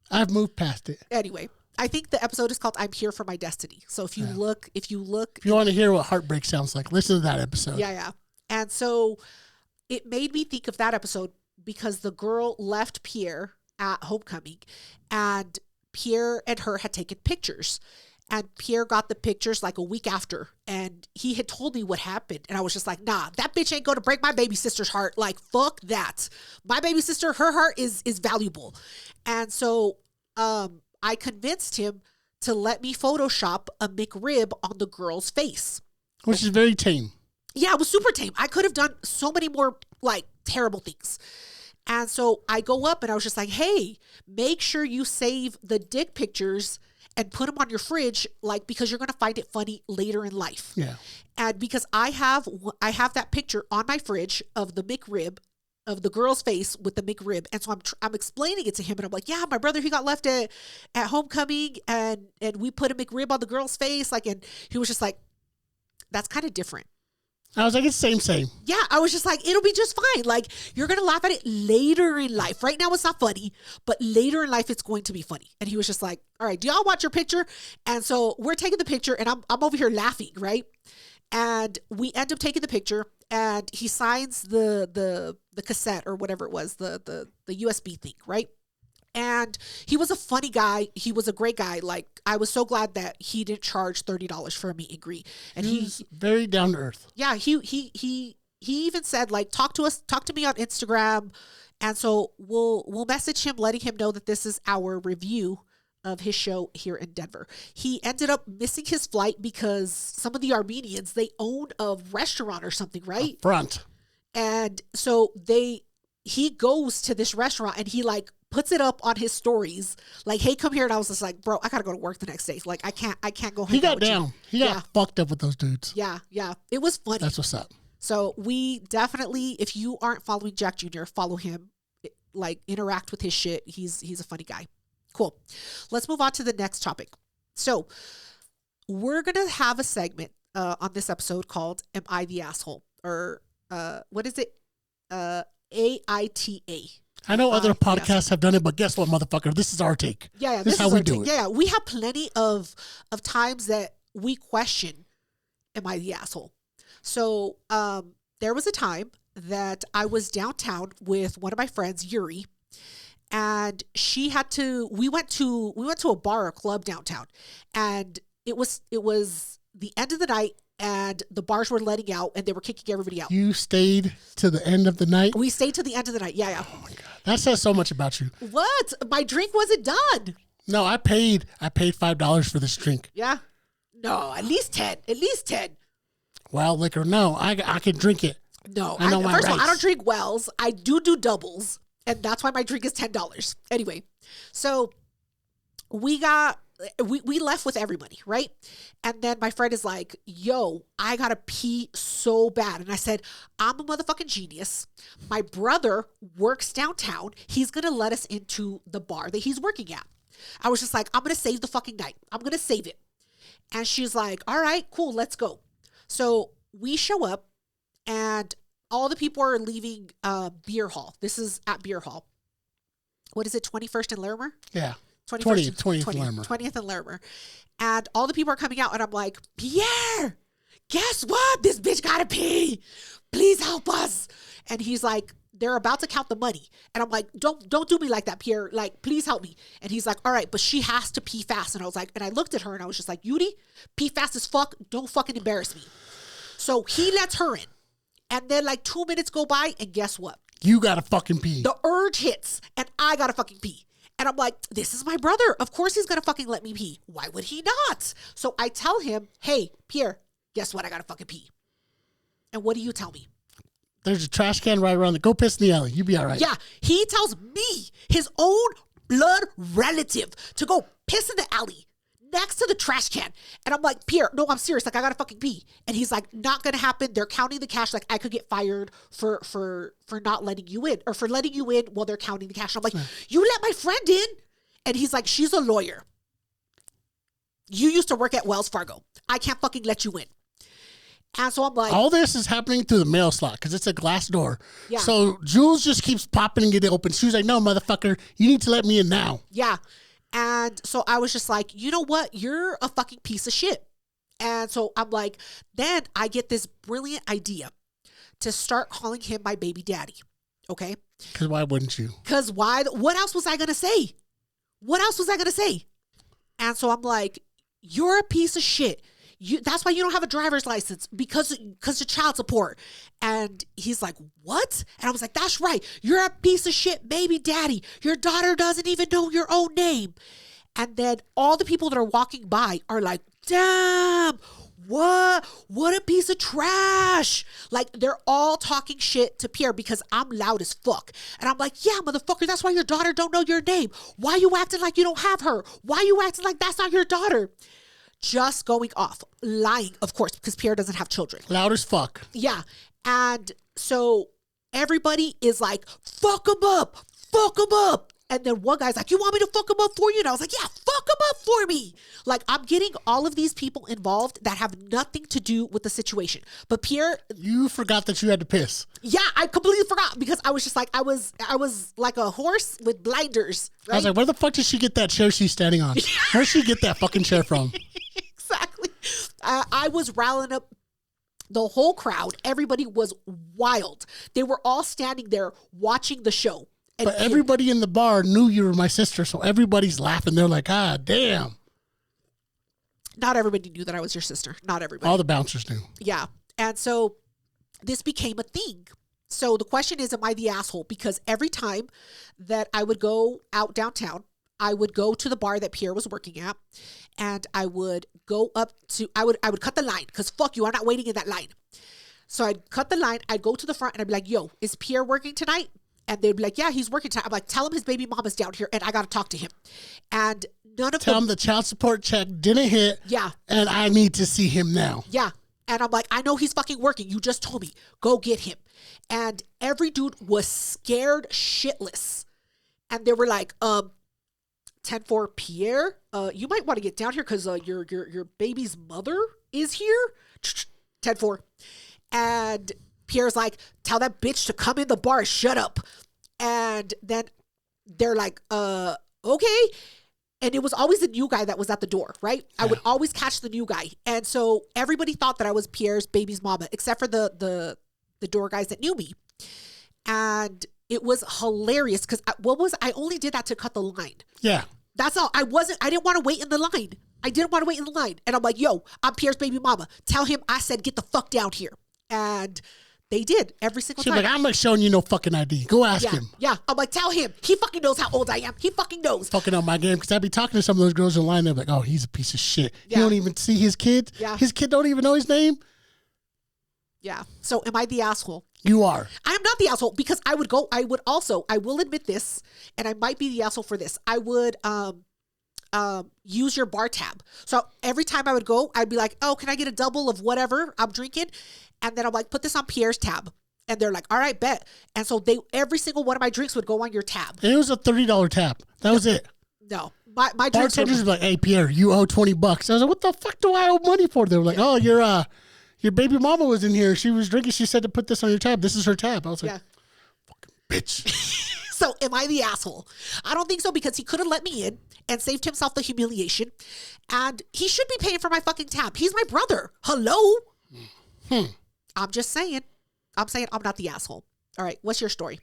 I've moved past it. Anyway, I think the episode is called "I'm Here for My Destiny." So if you look, if you want to hear what heartbreak sounds like, listen to that episode. Yeah. And so it made me think of that episode because the girl left Pierre at homecoming, and Pierre and her had taken pictures. And Pierre got the pictures like a week after, and he had told me what happened. And I was just like, nah, that bitch ain't going to break my baby sister's heart. Like, fuck that. My baby sister, her heart is valuable. And so I convinced him to let me Photoshop a McRib on the girl's face. Which is very tame. Yeah, it was super tame. I could have done so many more like terrible things. And so I go up and I was just like, hey, make sure you save the dick pictures and put them on your fridge, like, because you're going to find it funny later in life. Yeah. And because I have that picture on my fridge of the McRib, of the girl's face with the McRib. And so I'm explaining it to him, and I'm like, yeah, my brother, he got left at homecoming, and we put a McRib on the girl's face. Like, and he was just like, that's kind of different. I was like, it's same. Yeah, I was just like, it'll be just fine. Like, you're going to laugh at it later in life. Right now, it's not funny, but later in life, it's going to be funny. And he was just like, all right, do y'all watch your picture? And so we're taking the picture, and I'm over here laughing, right? And we end up taking the picture, and he signs the cassette or whatever it was, the USB thing, right? And he was a funny guy. He was a great guy. Like, I was so glad that he didn't charge $30 for a meet and greet. And he's very down to earth. Yeah, he even said, like, talk to me on Instagram. And so we'll message him, letting him know that this is our review of his show here in Denver. He ended up missing his flight because some of the Armenians, they own a restaurant or something, right? A front. And so he goes to this restaurant, and he like puts it up on his stories, like, hey, come here. And I was just like, bro, I gotta go to work the next day. Like, I can't go home. He got down. He got fucked up with those dudes. Yeah. It was funny. That's what's up. So we definitely, if you aren't following Jack Jr., follow him, like, interact with his shit. He's a funny guy. Cool. Let's move on to the next topic. So we're going to have a segment on this episode called Am I the Asshole? Or what is it? AITA. I know other podcasts have done it, but guess what, motherfucker? This is our take. Yeah, this is how we do it. Yeah, we have plenty of times that we question, am I the asshole? So there was a time that I was downtown with one of my friends, Yuri, and we went to a bar or club downtown, and it was the end of the night, and the bars were letting out, and they were kicking everybody out. You stayed to the end of the night? We stayed to the end of the night. Yeah. Oh my God. That says so much about you. What? My drink wasn't done. No, I paid $5 for this drink. Yeah. No, at least 10. At least 10. Wild liquor. No, I can drink it. No, I know my first of all, rights. I don't drink Wells. I do doubles, and that's why my drink is $10. Anyway, so we left with everybody, right? And then my friend is like, yo, I gotta pee so bad. And I said, I'm a motherfucking genius. My brother works downtown. He's gonna let us into the bar that he's working at. I was just like, I'm gonna save the fucking night. I'm gonna save it. And she's like, all right, cool, let's go. So we show up, and all the people are leaving Beer Hall. This is at Beer Hall. What is it, 21st and Larimer? Yeah. 20th and Larimer. 20th and Larimer. And all the people are coming out, and I'm like, Pierre, guess what? This bitch gotta pee. Please help us. And he's like, they're about to count the money. And I'm like, don't do me like that, Pierre. Like, please help me. And he's like, all right, but she has to pee fast. And I was like, and I looked at her, and I was just like, Yuri, pee fast as fuck. Don't fucking embarrass me. So he lets her in. And then like 2 minutes go by, and guess what? You gotta fucking pee. The urge hits, and I gotta fucking pee. And I'm like, this is my brother. Of course he's gonna fucking let me pee. Why would he not? So I tell him, hey, Pierre, guess what? I gotta fucking pee. And what do you tell me? There's a trash can right around go piss in the alley. You be all right. Yeah. He tells me, his own blood relative, to go piss in the alley next to the trash can. And I'm like, Pierre, no, I'm serious. Like, I gotta fucking pee. And he's like, not gonna happen. They're counting the cash. Like, I could get fired for not letting you in, or for letting you in while they're counting the cash. I'm like, you let my friend in? And he's like, she's a lawyer. You used to work at Wells Fargo. I can't fucking let you in. And so I'm like, all this is happening through the mail slot because it's a glass door. Yeah. So Jules just keeps popping and getting open. She was like, no, motherfucker, you need to let me in now. Yeah. And so I was just like, you know what? You're a fucking piece of shit. And so I'm like, then I get this brilliant idea to start calling him my baby daddy. Okay? Because why wouldn't you? Because why? What else was I going to say? What else was I going to say? And so I'm like, you're a piece of shit. That's why you don't have a driver's license, because of child support. And he's like, what? And I was like, that's right. You're a piece of shit baby daddy. Your daughter doesn't even know your own name. And then all the people that are walking by are like, damn, what a piece of trash. Like, they're all talking shit to Pierre because I'm loud as fuck. And I'm like, yeah, motherfucker, that's why your daughter don't know your name. Why you acting like you don't have her? Why you acting like that's not your daughter? Just going off, lying, of course, because Pierre doesn't have children. Loud as fuck. Yeah. And so everybody is like, fuck him up. Fuck him up. And then one guy's like, you want me to fuck him up for you? And I was like, yeah, fuck him up for me. Like, I'm getting all of these people involved that have nothing to do with the situation. But Pierre... You forgot that you had to piss. Yeah, I completely forgot because I was just like, I was like a horse with blinders. Right? I was like, where the fuck did she get that chair she's standing on? Where did she get that fucking chair from? Exactly. I was rallying up the whole crowd. Everybody was wild. They were all standing there watching the show. But everybody in the bar knew you were my sister, so everybody's laughing. They're like, ah, damn. Not everybody knew that I was your sister. Not everybody. All the bouncers knew. Yeah. And so this became a thing. So the question is, am I the asshole? Because every time that I would go out downtown, I would go to the bar that Pierre was working at, and I would go up to, I would cut the line, because fuck you, I'm not waiting in that line. So I'd cut the line, I'd go to the front, and I'd be like, yo, is Pierre working tonight? And they'd be like, yeah, he's working tonight. I'm like, tell him his baby mama's down here, and I got to talk to him. And none of Tell him the child support check didn't hit. Yeah. And I need to see him now. Yeah. And I'm like, I know he's fucking working. You just told me. Go get him. And every dude was scared shitless. And they were like, 10-4 Pierre, you might want to get down here because your baby's mother is here. 10-4. And Pierre's like, tell that bitch to come in the bar. Shut up. And then they're like, okay. And it was always the new guy that was at the door, right? Yeah. I would always catch the new guy. And so everybody thought that I was Pierre's baby's mama, except for the door guys that knew me. And it was hilarious because I only did that to cut the line. Yeah. That's all. I didn't want to wait in the line. I didn't want to wait in the line. And I'm like, yo, I'm Pierre's baby mama. Tell him I said, get the fuck down here. And they did every single time. She's like, I'm not showing you no fucking ID. Go ask him. Yeah. I'm like, tell him. He fucking knows how old I am. He fucking knows. Fucking on my game. Because I'd be talking to some of those girls in line. They're like, oh, he's a piece of shit. Yeah. You don't even see his kid. Yeah. His kid don't even know his name. Yeah. So am I the asshole? You are. I'm not the asshole because I will admit this, and I might be the asshole for this. I would use your bar tab. So every time I would go, I'd be like, oh, can I get a double of whatever I'm drinking? And then I'm like, put this on Pierre's tab. And they're like, all right, bet. And so every single one of my drinks would go on your tab. And it was a $30 tab. That was it. No. My drinks bartenders were like, hey, Pierre, you owe $20. I was like, what the fuck do I owe money for? They were like, oh, your baby mama was in here. She was drinking. She said to put this on your tab. This is her tab. I was like, fucking bitch. So am I the asshole? I don't think so because he could have let me in and saved himself the humiliation. And he should be paying for my fucking tab. He's my brother. Hello? I'm just saying. I'm saying I'm not the asshole. All right. What's your story?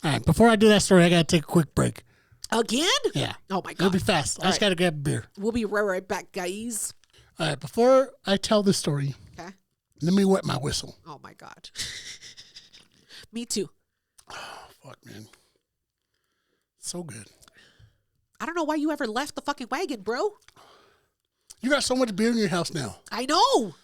All right. Before I do that story, I got to take a quick break. Again? Yeah. Oh, my God. It'll be fast. I just got to grab a beer. We'll be right back, guys. All right. Before I tell the story, let me wet my whistle. Oh, my God. Me too. Oh, fuck, man. So good. I don't know why you ever left the fucking wagon, bro. You got so much beer in your house now. I know.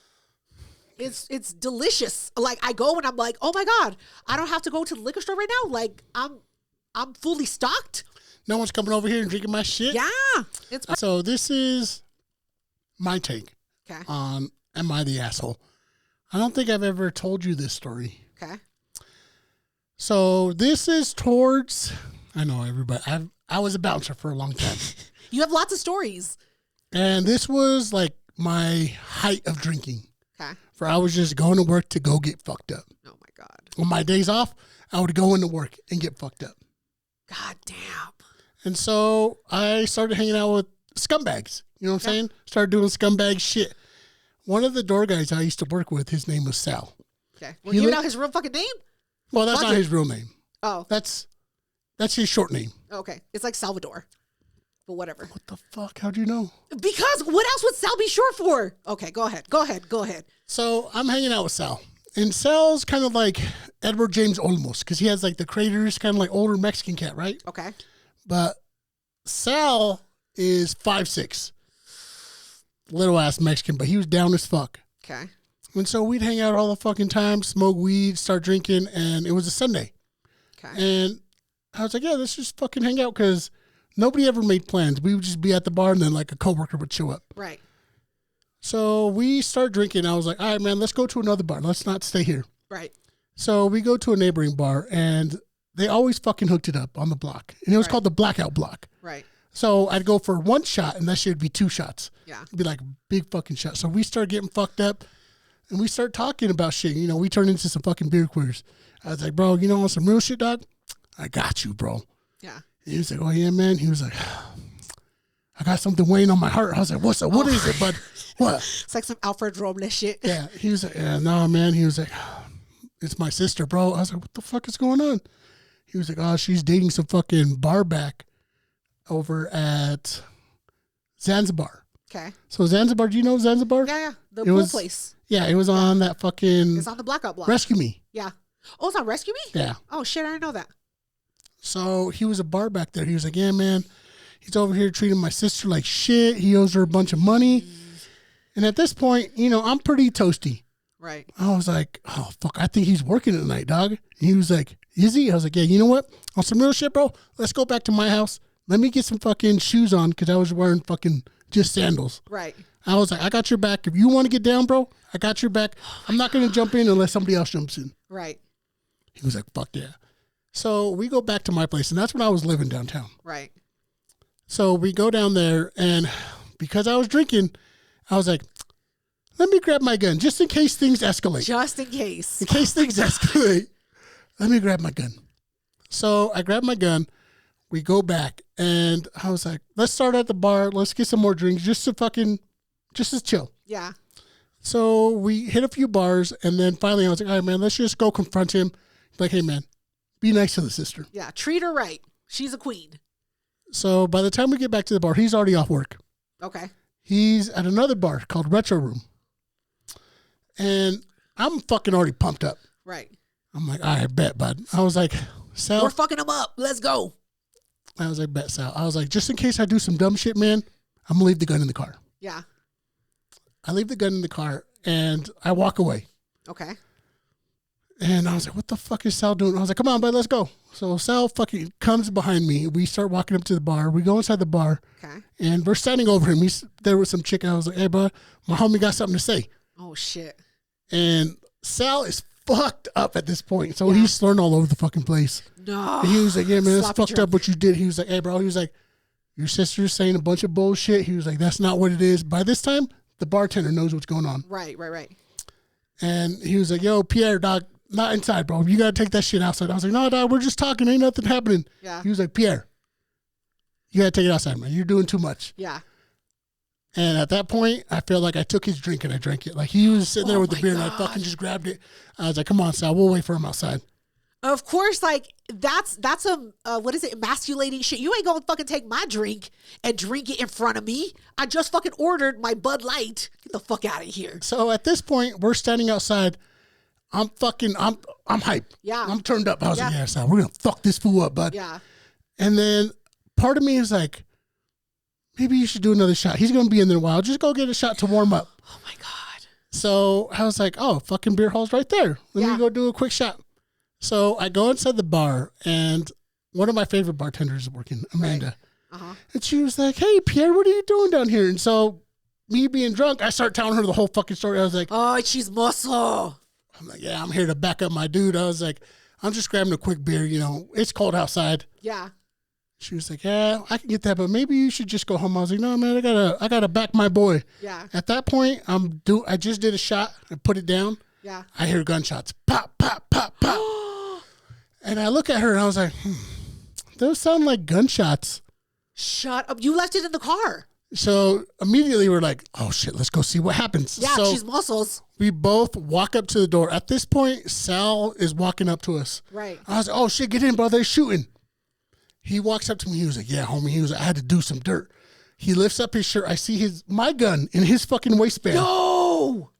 It's delicious. Like, I go and I'm like, oh, my God. I don't have to go to the liquor store right now. Like, I'm fully stocked. No one's coming over here and drinking my shit? Yeah. So this is my take on Am I the Asshole? I don't think I've ever told you this story. Okay. So this is towards, I know everybody, I was a bouncer for a long time. You have lots of stories. And this was like my height of drinking. Okay. for I was just going to work to go get fucked up. Oh my God. On my days off, I would go into work and get fucked up. God damn. And so I started hanging out with scumbags. You know what I'm saying? Started doing scumbag shit. One of the door guys I used to work with, his name was Sal. Okay. Well, you know his real fucking name? Well, that's not his real name. Oh. That's his short name. Okay. It's like Salvador. But whatever. What the fuck? How'd you know? Because what else would Sal be short for? Okay, go ahead. So I'm hanging out with Sal. And Sal's kind of like Edward James Olmos because he has like the craters, kind of like older Mexican cat, right? Okay. But Sal is 5'6". Little ass Mexican, but he was down as fuck. Okay. And so we'd hang out all the fucking time, smoke weed, start drinking, and it was a Sunday. Okay. And I was like, yeah, let's just fucking hang out because nobody ever made plans. We would just be at the bar and then like a coworker would show up. Right. So we start drinking. I was like, all right, man, let's go to another bar. Let's not stay here. Right. So we go to a neighboring bar and they always fucking hooked it up on the block. And it was called the Blackout Block. Right. So I'd go for one shot and that shit would be 2 shots. Yeah. It'd be like a big fucking shot. So we start getting fucked up and we start talking about shit. You know, we turn into some fucking beer queers. I was like, bro, you know, want some real shit, dog? I got you, bro. Yeah. And he was like, oh, yeah, man. He was like, I got something weighing on my heart. I was like, what's up? What is it, bud? What? It's like some Alfred Robles shit. Yeah. He was like, yeah, no, man. He was like, it's my sister, bro. I was like, what the fuck is going on? He was like, oh, she's dating some fucking bar back over at Zanzibar. Okay. So Zanzibar, do you know Zanzibar? Yeah. The pool place. Yeah, it was on that fucking... It's on the Blackout Block. Rescue Me. Yeah. Oh, it's on Rescue Me? Yeah. Oh, shit, I didn't know that. So he was a bar back there. He was like, yeah, man, he's over here treating my sister like shit. He owes her a bunch of money. And at this point, you know, I'm pretty toasty. Right. I was like, oh, fuck, I think he's working tonight, dog. And he was like, is he? I was like, yeah, you know what? On some real shit, bro, let's go back to my house. Let me get some fucking shoes on because I was wearing fucking just sandals. Right. I was like, I got your back. If you want to get down, bro, I got your back. I'm not going to jump in unless somebody else jumps in. Right. He was like, fuck yeah. So we go back to my place, and that's when I was living downtown. Right. So we go down there, and because I was drinking, I was like, let me grab my gun just in case things escalate. Just in case. In case things escalate, let me grab my gun. So I grabbed my gun. We go back, and I was like, let's start at the bar. Let's get some more drinks just to chill. Yeah. So we hit a few bars, and then finally I was like, all right, man, let's just go confront him. Like, hey, man, be nice to the sister. Yeah, treat her right. She's a queen. So by the time we get back to the bar, he's already off work. Okay. He's at another bar called Retro Room. And I'm fucking already pumped up. Right. I'm like, all right, bet, bud. I was like, Sal. We're fucking him up. Let's go. I was like, bet, Sal. I was like, just in case I do some dumb shit, man, I'm going to leave the gun in the car. Yeah. I leave the gun in the car, and I walk away. Okay. And I was like, what the fuck is Sal doing? I was like, come on, bud, let's go. So Sal fucking comes behind me. We start walking up to the bar. We go inside the bar. Okay. And we're standing over him. There was some chick. I was like, hey, bud, my homie got something to say. Oh, shit. And Sal is fucked up at this point. So he's slurring all over the fucking place. No. And he was like, yeah, man, it's fucked drunk. up what you did. He was like, hey, bro. He was like, your sister's saying a bunch of bullshit. He was like, that's not what it is. By this time, the bartender knows what's going on. Right. And he was like, yo, Pierre, dog, not inside, bro. You got to take that shit outside. I was like, no, dog, we're just talking. Ain't nothing happening. Yeah. He was like, Pierre, you got to take it outside, man. You're doing too much. Yeah. And at that point, I felt like I took his drink and I drank it. Like he was sitting there with the beer and I fucking just grabbed it. I was like, come on, Sal, we'll wait for him outside. Of course, like that's a what is it, emasculating shit. You ain't gonna fucking take my drink and drink it in front of me. I just fucking ordered my Bud Light. Get the fuck out of here. So at this point, we're standing outside. I'm hyped. Yeah. I'm turned up. I was like, yeah, Sal, we're gonna fuck this fool up, bud. Yeah. And then part of me is like, maybe you should do another shot. He's gonna be in there a while. Just go get a shot to warm up. Oh my God. So I was like, oh, fucking beer hall's right there. Let me go do a quick shot. So I go inside the bar, and one of my favorite bartenders is working, Amanda. Right. Uh-huh. And she was like, hey, Pierre, what are you doing down here? And so me being drunk, I start telling her the whole fucking story. I was like, oh, she's muscle. I'm like, yeah, I'm here to back up my dude. I was like, I'm just grabbing a quick beer. You know, it's cold outside. Yeah. She was like, yeah, I can get that, but maybe you should just go home. I was like, no, man, I gotta back my boy. Yeah. At that point, I just did a shot. I put it down. Yeah. I hear gunshots. Pop, pop, pop, pop. And I look at her and I was like, those sound like gunshots. Shut up. You left it in the car. So immediately we're like, oh shit, let's go see what happens. Yeah, so she's muscles. we both walk up to the door. At this point, Sal is walking up to us. Right. I was like, oh shit, get in, bro. They're shooting. He walks up to me. He was like, yeah, homie. He was like, I had to do some dirt. He lifts up his shirt. I see my gun in his fucking waistband. No!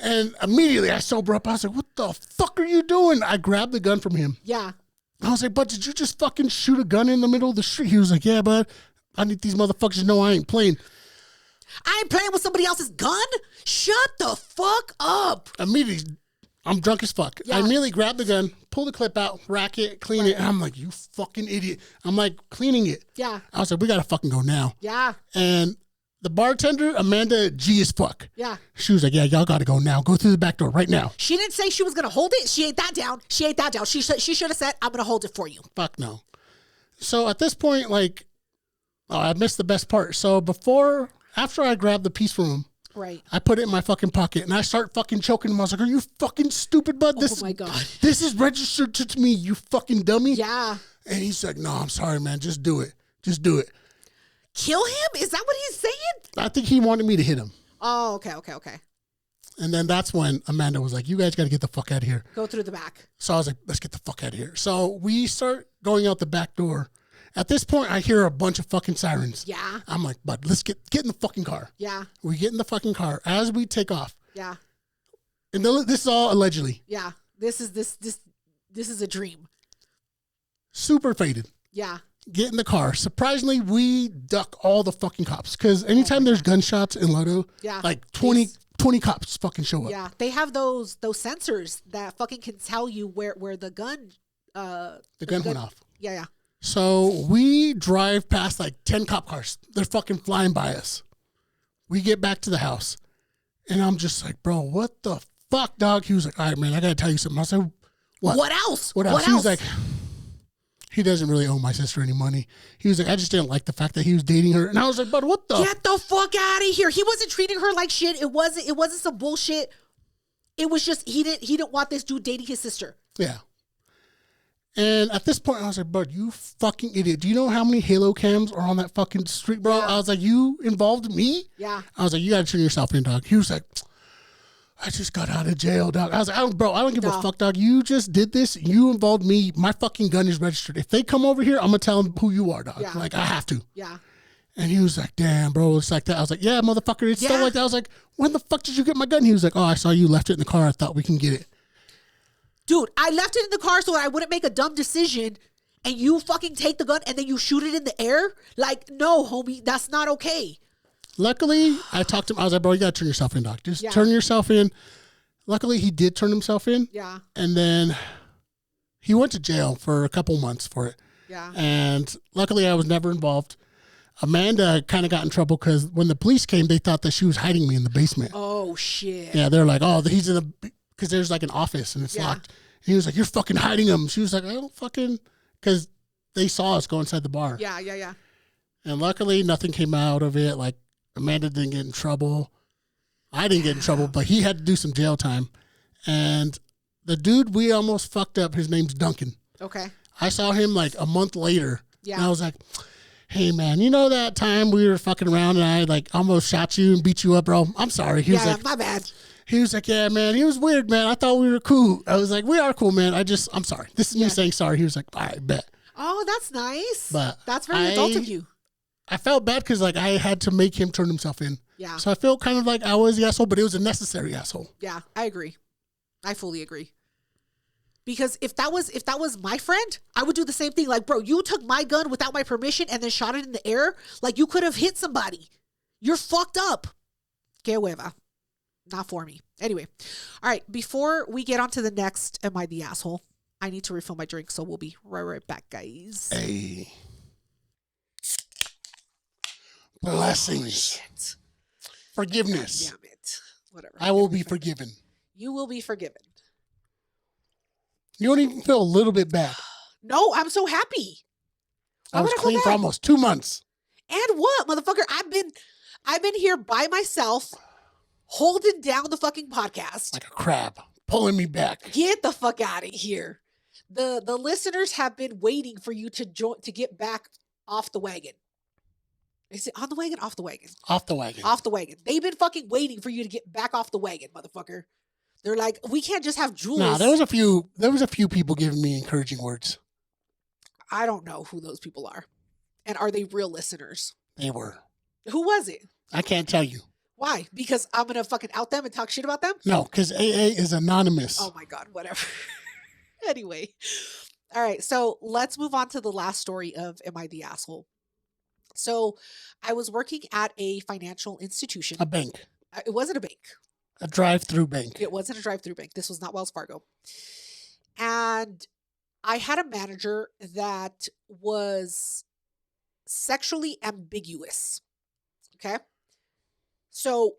And immediately I sober up. I was like, what the fuck are you doing? I grabbed the gun from him. Yeah. I was like, but did you just fucking shoot a gun in the middle of the street? He was like, yeah, bud. I need these motherfuckers to know I ain't playing. I ain't playing with somebody else's gun? Shut the fuck up. Immediately, I'm drunk as fuck. Yeah. I immediately grab the gun, pull the clip out, rack it, clean it. And I'm like, you fucking idiot. I'm like cleaning it. Yeah. I was like, we got to fucking go now. Yeah. And the bartender, Amanda, G as fuck. Yeah. She was like, yeah, y'all got to go now. Go through the back door right now. She didn't say she was going to hold it. She ate that down. She should have said, I'm going to hold it for you. Fuck no. So at this point, like, I missed the best part. So after I grabbed the piece from him, right, I put it in my fucking pocket and I start fucking choking him. I was like, are you fucking stupid, bud? Oh my God. This is registered to me, you fucking dummy. Yeah. And he's like, no, I'm sorry, man. Just do it. Just do it. Kill him? Is that what he's saying? I think he wanted me to hit him. Oh, okay. And then that's when Amanda was like, you guys got to get the fuck out of here. Go through the back. So I was like, let's get the fuck out of here. So we start going out the back door. At this point, I hear a bunch of fucking sirens. Yeah. I'm like, bud, let's get in the fucking car. Yeah. We get in the fucking car as we take off. Yeah. And this is all allegedly. Yeah. This is a dream. Super faded. Yeah. Get in the car. Surprisingly, we duck all the fucking cops. Because anytime there's gunshots in Lodo, yeah, like 20 cops fucking show up. Yeah. They have those sensors that fucking can tell you where the gun went off. Yeah. So we drive past like 10 cop cars. They're fucking flying by us. We get back to the house. And I'm just like, bro, what the fuck, dog? He was like, all right, man, I got to tell you something. I said, what? What else? What else? He was like, he doesn't really owe my sister any money. He was like, I just didn't like the fact that he was dating her. And I was like, but what the? Get the fuck out of here. He wasn't treating her like shit. It wasn't some bullshit. It was just, he didn't want this dude dating his sister. Yeah. And at this point, I was like, bro, you fucking idiot. Do you know how many Halo cams are on that fucking street, bro? Yeah. I was like, you involved me? Yeah. I was like, you got to turn yourself in, dog. He was like, I just got out of jail, dog. I was like, I don't give a fuck, dog. You just did this. You involved me. My fucking gun is registered. If they come over here, I'm going to tell them who you are, dog. Yeah. Like, I have to. Yeah. And he was like, damn, bro, it's like that. I was like, yeah, motherfucker, it's still like that. I was like, when the fuck did you get my gun? He was like, oh, I saw you left it in the car. I thought we can get it. Dude, I left it in the car so I wouldn't make a dumb decision, and you fucking take the gun and then you shoot it in the air? Like, no, homie, that's not okay. Luckily, I talked to him. I was like, bro, you got to turn yourself in, dog. Just turn yourself in. Luckily, he did turn himself in. Yeah. And then he went to jail for a couple months for it. Yeah. And luckily, I was never involved. Amanda kind of got in trouble because when the police came, they thought that she was hiding me in the basement. Oh, shit. Yeah, they're like, oh, he's in the... Because there's like an office and it's locked. And he was like, you're fucking hiding him. She was like, I don't fucking... Because they saw us go inside the bar. Yeah. And luckily, nothing came out of it. Like, Amanda didn't get in trouble. I didn't get in trouble, but he had to do some jail time. And the dude we almost fucked up, his name's Duncan. Okay. I saw him like a month later. Yeah. And I was like, hey, man, you know that time we were fucking around and I like almost shot you and beat you up, bro? I'm sorry. He was like, my bad. He was like, yeah, man, he was weird, man. I thought we were cool. I was like, we are cool, man. I'm sorry. This is me saying sorry. He was like, all right, bet. Oh, that's nice. But that's very adult of you. I felt bad because like I had to make him turn himself in. Yeah. So I felt kind of like I was the asshole, but it was a necessary asshole. Yeah, I agree. I fully agree. Because if that was my friend, I would do the same thing. Like, bro, you took my gun without my permission and then shot it in the air. Like, you could have hit somebody. You're fucked up. Que hueva. Not for me. Anyway. All right. Before we get on to the next Am I the Asshole, I need to refill my drink. So we'll be right back, guys. Hey. Blessings. Oh, forgiveness. God damn it. Whatever. I will be forgiven. You will be forgiven. You don't even feel a little bit bad. No, I'm so happy. I was clean for almost 2 months. And what, motherfucker? I've been here by myself, holding down the fucking podcast. Like a crab, pulling me back. Get the fuck out of here. The listeners have been waiting for you to get back off the wagon. Is it on the wagon? Off the wagon. Off the wagon. Off the wagon. They've been fucking waiting for you to get back off the wagon, motherfucker. They're like, we can't just have Jules. Nah, there was a few people giving me encouraging words. I don't know who those people are. And are they real listeners? They were. Who was it? I can't tell you. Why? Because I'm going to fucking out them and talk shit about them? No, because AA is anonymous. Oh my God, whatever. Anyway. All right. So let's move on to the last story of Am I the Asshole? So I was working at a financial institution. A bank. It wasn't a bank. A drive-through bank. It wasn't a drive-through bank. This was not Wells Fargo. And I had a manager that was sexually ambiguous. Okay. So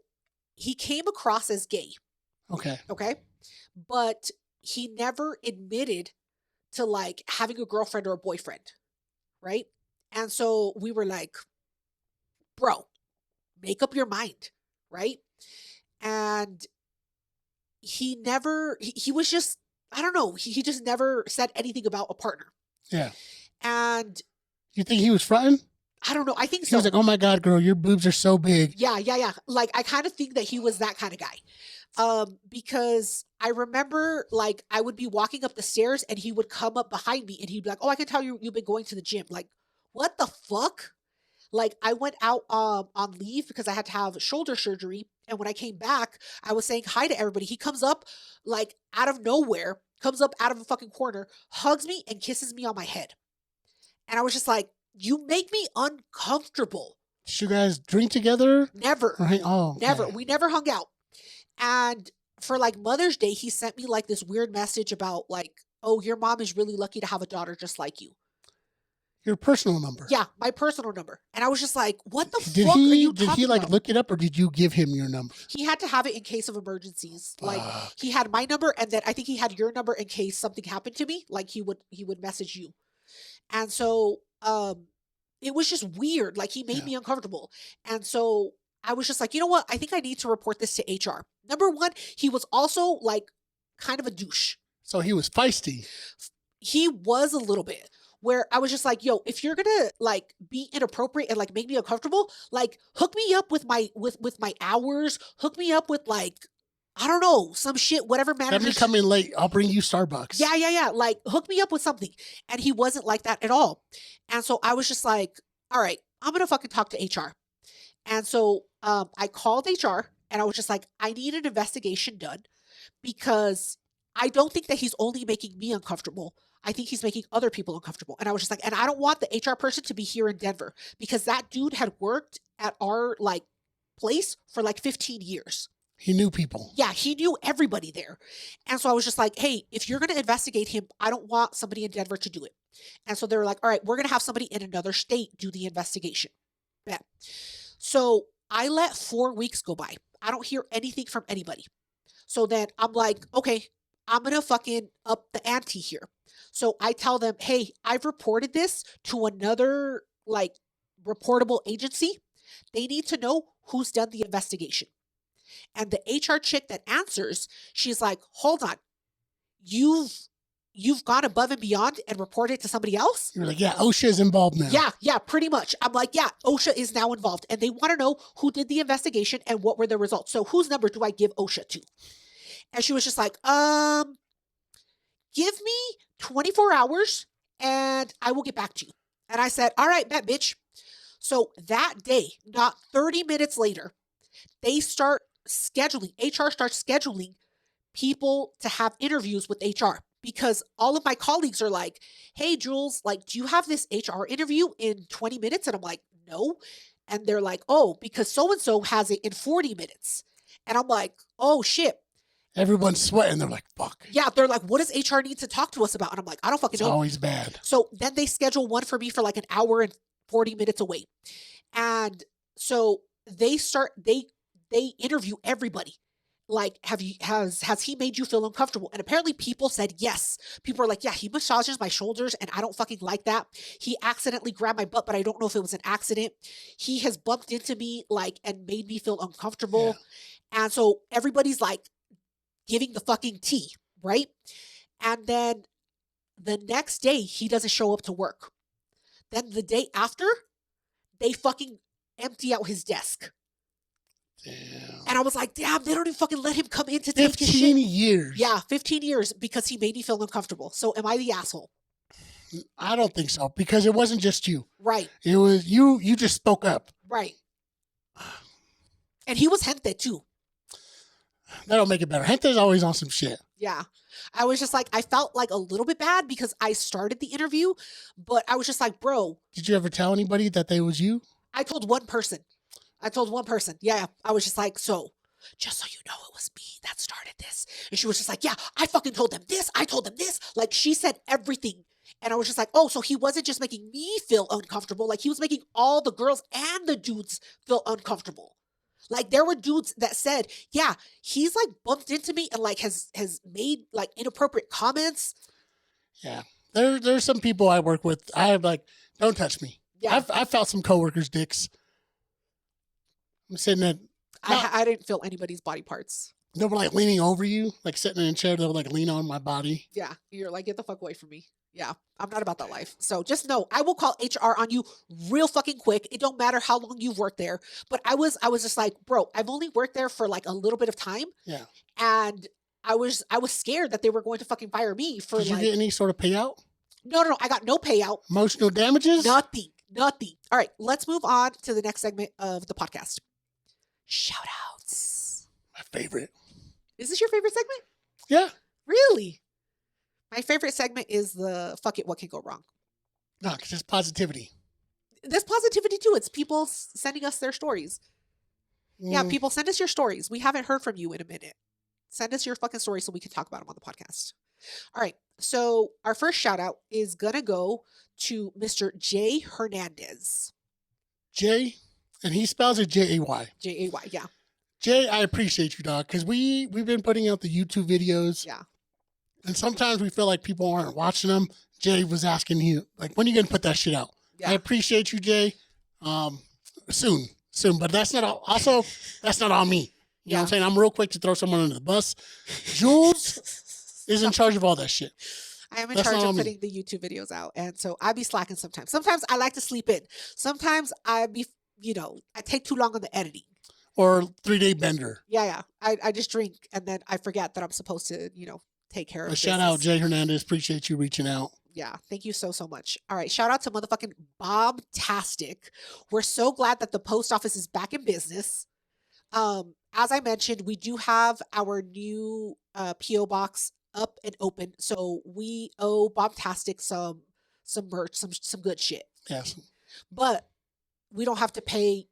he came across as gay. Okay. Okay. But he never admitted to like having a girlfriend or a boyfriend. Right. And so we were like, bro, make up your mind. Right. And he was just, I don't know. He just never said anything about a partner. Yeah. And you think he was fronting? I don't know. I think so. He was like, oh my God, girl, your boobs are so big. Yeah. Like, I kind of think that he was that kind of guy. Because I remember like I would be walking up the stairs and he would come up behind me and he'd be like, oh, I can tell you've been going to the gym. Like, what the fuck? Like I went out on leave because I had to have shoulder surgery. And when I came back, I was saying hi to everybody. He comes up like out of nowhere, comes up out of a fucking corner, hugs me and kisses me on my head. And I was just like, you make me uncomfortable. Did you guys drink together? Never. Right? Oh, okay. Never. We never hung out. And for like Mother's Day, he sent me like this weird message about like, oh, your mom is really lucky to have a daughter just like you. Your personal number. Yeah, my personal number. And I was just like, what the fuck are you talking about? Did he like look it up or did you give him your number? He had to have it in case of emergencies. Like he had my number and then I think he had your number in case something happened to me. Like he would message you. And so it was just weird. Like he made me uncomfortable. And so I was just like, you know what? I think I need to report this to HR. Number one, he was also like kind of a douche. So he was feisty. He was a little bit. Where I was just like, yo, if you're gonna like be inappropriate and like make me uncomfortable, like hook me up with my hours, hook me up with like, I don't know, some shit, whatever manager. Let me come in late. I'll bring you Starbucks. Yeah. Like hook me up with something. And he wasn't like that at all. And so I was just like, all right, I'm gonna fucking talk to HR. And so I called HR and I was just like, I need an investigation done because I don't think that he's only making me uncomfortable. I think he's making other people uncomfortable. And I was just like, and I don't want the HR person to be here in Denver because that dude had worked at our like place for like 15 years. He knew people. Yeah, he knew everybody there. And so I was just like, hey, if you're going to investigate him, I don't want somebody in Denver to do it. And so they were like, all right, we're going to have somebody in another state do the investigation. Yeah. So I let 4 weeks go by. I don't hear anything from anybody. So then I'm like, okay, I'm going to fucking up the ante here. So I tell them, hey, I've reported this to another like reportable agency. They need to know who's done the investigation. And the HR chick that answers, she's like, hold on, you've gone above and beyond and reported to somebody else? You're like, yeah, OSHA is involved now. Yeah, pretty much. I'm like, yeah, OSHA is now involved. And they want to know who did the investigation and what were the results. So whose number do I give OSHA to? And she was just like, give me 24 hours and I will get back to you. And I said, all right, bet, bitch. So that day, not 30 minutes later, they start scheduling, HR starts scheduling people to have interviews with HR because all of my colleagues are like, hey, Jules, like, do you have this HR interview in 20 minutes? And I'm like, no. And they're like, oh, because so-and-so has it in 40 minutes. And I'm like, oh, shit. Everyone's sweating. They're like, fuck. Yeah, they're like, what does HR need to talk to us about? And I'm like, I don't fucking know. It's always bad. So then they schedule one for me for like an hour and 40 minutes away. And so they interview everybody. like, has he made you feel uncomfortable? And apparently people said yes. People are like, yeah, he massages my shoulders and I don't fucking like that. He accidentally grabbed my butt, but I don't know if it was an accident. He has bumped into me like and made me feel uncomfortable. Yeah. And so everybody's like giving the fucking tea, right? And then the next day he doesn't show up to work. Then the day after, they fucking empty out his desk. Damn. And I was like, damn, they don't even fucking let him come in to take his shit. 15 years. Yeah, 15 years because he made me feel uncomfortable. So am I the asshole? I don't think so, because it wasn't just you. Right. It was you just spoke up. Right. And he was gente too. That'll make it better. Gente's always on some shit. Yeah. I was just like, I felt like a little bit bad because I started the interview, but I was just like, bro. Did you ever tell anybody that they was you? I told one person. Yeah. I was just like, so just so you know, it was me that started this. And she was just like, yeah, I fucking told them this. I told them this. Like, she said everything. And I was just like, oh, so he wasn't just making me feel uncomfortable. Like, he was making all the girls and the dudes feel uncomfortable. Like, there were dudes that said, yeah, he's like bumped into me and like has made like inappropriate comments. Yeah. There's some people I work with. I have like, don't touch me. Yeah. I've felt some coworkers' dicks. I'm sitting at. I didn't feel anybody's body parts. They were like leaning over you, like sitting in a chair. They would like lean on my body. Yeah. You're like, get the fuck away from me. Yeah. I'm not about that life. So just know, I will call HR on you real fucking quick. It don't matter how long you've worked there. But I was just like, bro, I've only worked there for like a little bit of time. Yeah. And I was scared that they were going to fucking fire me for. Did you get any sort of payout? No. I got no payout. Emotional damages? Nothing. All right. Let's move on to the next segment of the podcast. Shout outs. My favorite. Is this your favorite segment? Yeah. Really? My favorite segment is the fuck it, what can go wrong? No, because it's positivity. There's positivity too. It's people sending us their stories. Yeah, people, send us your stories. We haven't heard from you in a minute. Send us your fucking stories so we can talk about them on the podcast. All right. So our first shout out is going to go to Mr. Jay Hernandez. Jay? And he spells it Jay. Jay, yeah. Jay, I appreciate you, dog, because we've been putting out the YouTube videos. Yeah. And sometimes we feel like people aren't watching them. Jay was asking you, like, when are you going to put that shit out? Yeah. I appreciate you, Jay. Soon. But that's not all. Also, that's not all me. You know what I'm saying? I'm real quick to throw someone under the bus. Jules is in charge of all that shit. I am in charge of putting the YouTube videos out. And so I be slacking sometimes. Sometimes I like to sleep in. Sometimes I be, I take too long on the editing. Or 3-day bender. Yeah. I just drink and then I forget that I'm supposed to, take care of it. Shout out, Jay Hernandez. Appreciate you reaching out. Yeah. Thank you so much. All right. Shout out to motherfucking Bob-tastic. We're so glad that the post office is back in business. As I mentioned, we do have our new P.O. box up and open. So we owe Bob-tastic some merch, some good shit. Yes. But we don't have to pay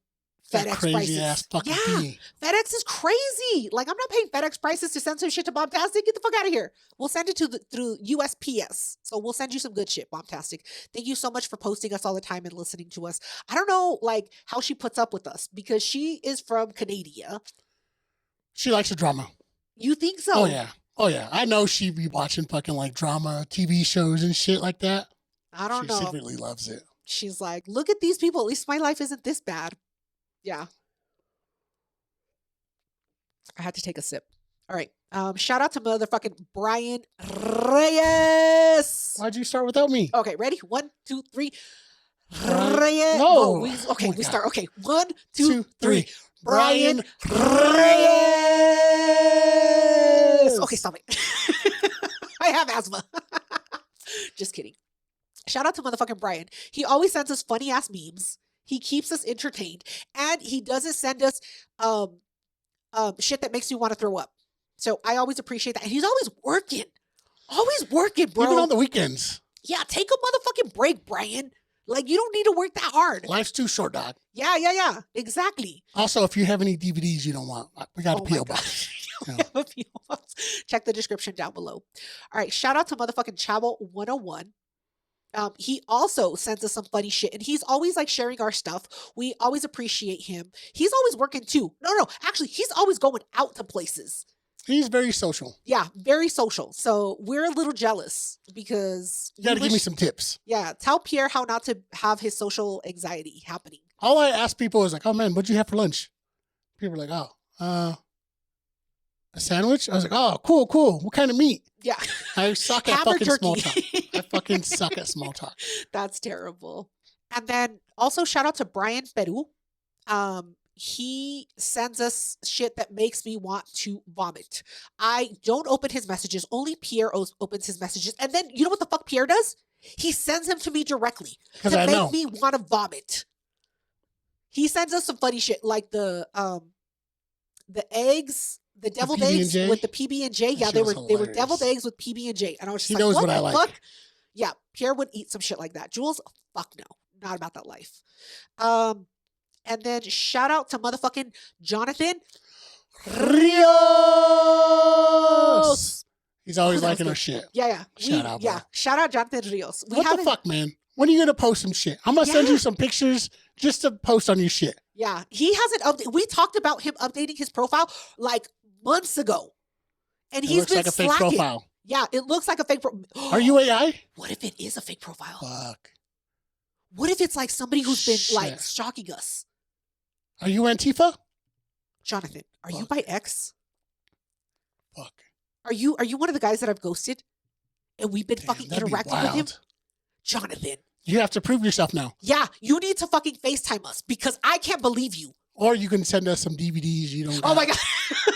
FedEx crazy prices. Ass fucking fee. FedEx is crazy. Like, I'm not paying FedEx prices to send some shit to Bob-tastic. Get the fuck out of here. We'll send it through USPS. So we'll send you some good shit, Bob-tastic. Thank you so much for posting us all the time and listening to us. I don't know, like, how she puts up with us because she is from Canada. She likes the drama. You think so? Oh yeah. I know she be watching fucking like drama TV shows and shit like that. I don't know. She secretly loves it. She's like, look at these people. At least my life isn't this bad. Yeah. I had to take a sip. All right. Shout out to motherfucking Brian Reyes. Why'd you start without me? Okay, ready? 1, 2, 3. Reyes. No. We start. Okay. 1, 2, 3. Brian Reyes. Okay, stop it. I have asthma. Just kidding. Shout out to motherfucking Brian. He always sends us funny ass memes. He keeps us entertained, and he doesn't send us shit that makes you want to throw up. So I always appreciate that. And he's always working, bro. Even on the weekends. Yeah, take a motherfucking break, Brian. Like, you don't need to work that hard. Life's too short, dog. Yeah. Exactly. Also, if you have any DVDs you don't want, we got a P.O. box. Check the description down below. All right, shout out to motherfucking Chavo 101. He also sends us some funny shit, and he's always like sharing our stuff. We always appreciate him. He's always working too. No, actually, he's always going out to places. He's very social. Yeah, very social. So we're a little jealous because you got to give me some tips. Yeah, tell Pierre how not to have his social anxiety happening. All I ask people is like, "Oh man, what'd you have for lunch?" People are like, "Oh, a sandwich." I was like, "Oh, cool. What kind of meat?" Yeah. I suck at fucking small talk. I fucking suck at small talk. That's terrible. And then also shout out to Brian Peru. He sends us shit that makes me want to vomit. I don't open his messages. Only Pierre opens his messages. And then you know what the fuck Pierre does? He sends them to me directly to make me want to vomit. He sends us some funny shit like the eggs. The deviled eggs with the PB&J. Yeah, they were deviled eggs with PB&J. And I was just like, what the fuck? Yeah, Pierre would eat some shit like that. Jules, fuck no. Not about that life. And then shout out to motherfucking Jonathan Rios. He's always liking our shit. Yeah. Shout out Jonathan Rios. What the fuck, man? When are you going to post some shit? I'm going to send you some pictures just to post on your shit. Yeah, he hasn't updated. We talked about him updating his profile like months ago. And he's been slacking. It looks like a fake profile. Yeah, it looks like a fake profile. Are you AI? What if it is a fake profile? Fuck. What if it's like somebody who's been like stalking us? Are you Antifa? Jonathan, are you by X? Fuck. Are you one of the guys that I've ghosted? And we've been fucking interacting with him? Jonathan. You have to prove yourself now. Yeah, you need to fucking FaceTime us because I can't believe you. Or you can send us some DVDs you don't Oh my God.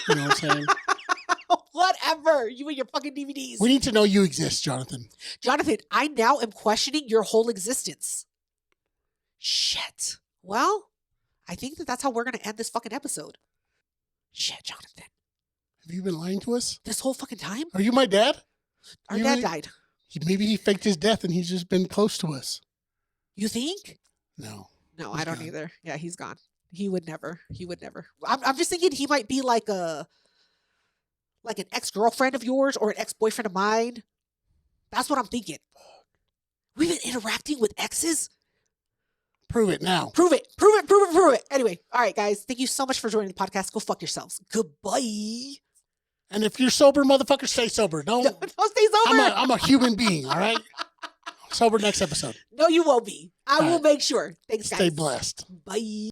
You know what I'm saying? Whatever. You and your fucking DVDs. We need to know you exist, Jonathan. Jonathan, I now am questioning your whole existence. Shit. Well, I think that's how we're going to end this fucking episode. Shit, Jonathan. Have you been lying to us? This whole fucking time? Are you my dad? Our dad died. Maybe he faked his death and he's just been close to us. You think? No. No, I don't either. Yeah, he's gone. He would never. I'm just thinking he might be like an ex-girlfriend of yours or an ex-boyfriend of mine. That's what I'm thinking. We've been interacting with exes? Prove it now. Prove it. Anyway, all right, guys. Thank you so much for joining the podcast. Go fuck yourselves. Goodbye. And if you're sober, motherfucker, stay sober. Don't stay sober. I'm a human being, all right? Sober next episode. No, you won't be. I will make sure. Thanks, guys. Stay blessed. Bye.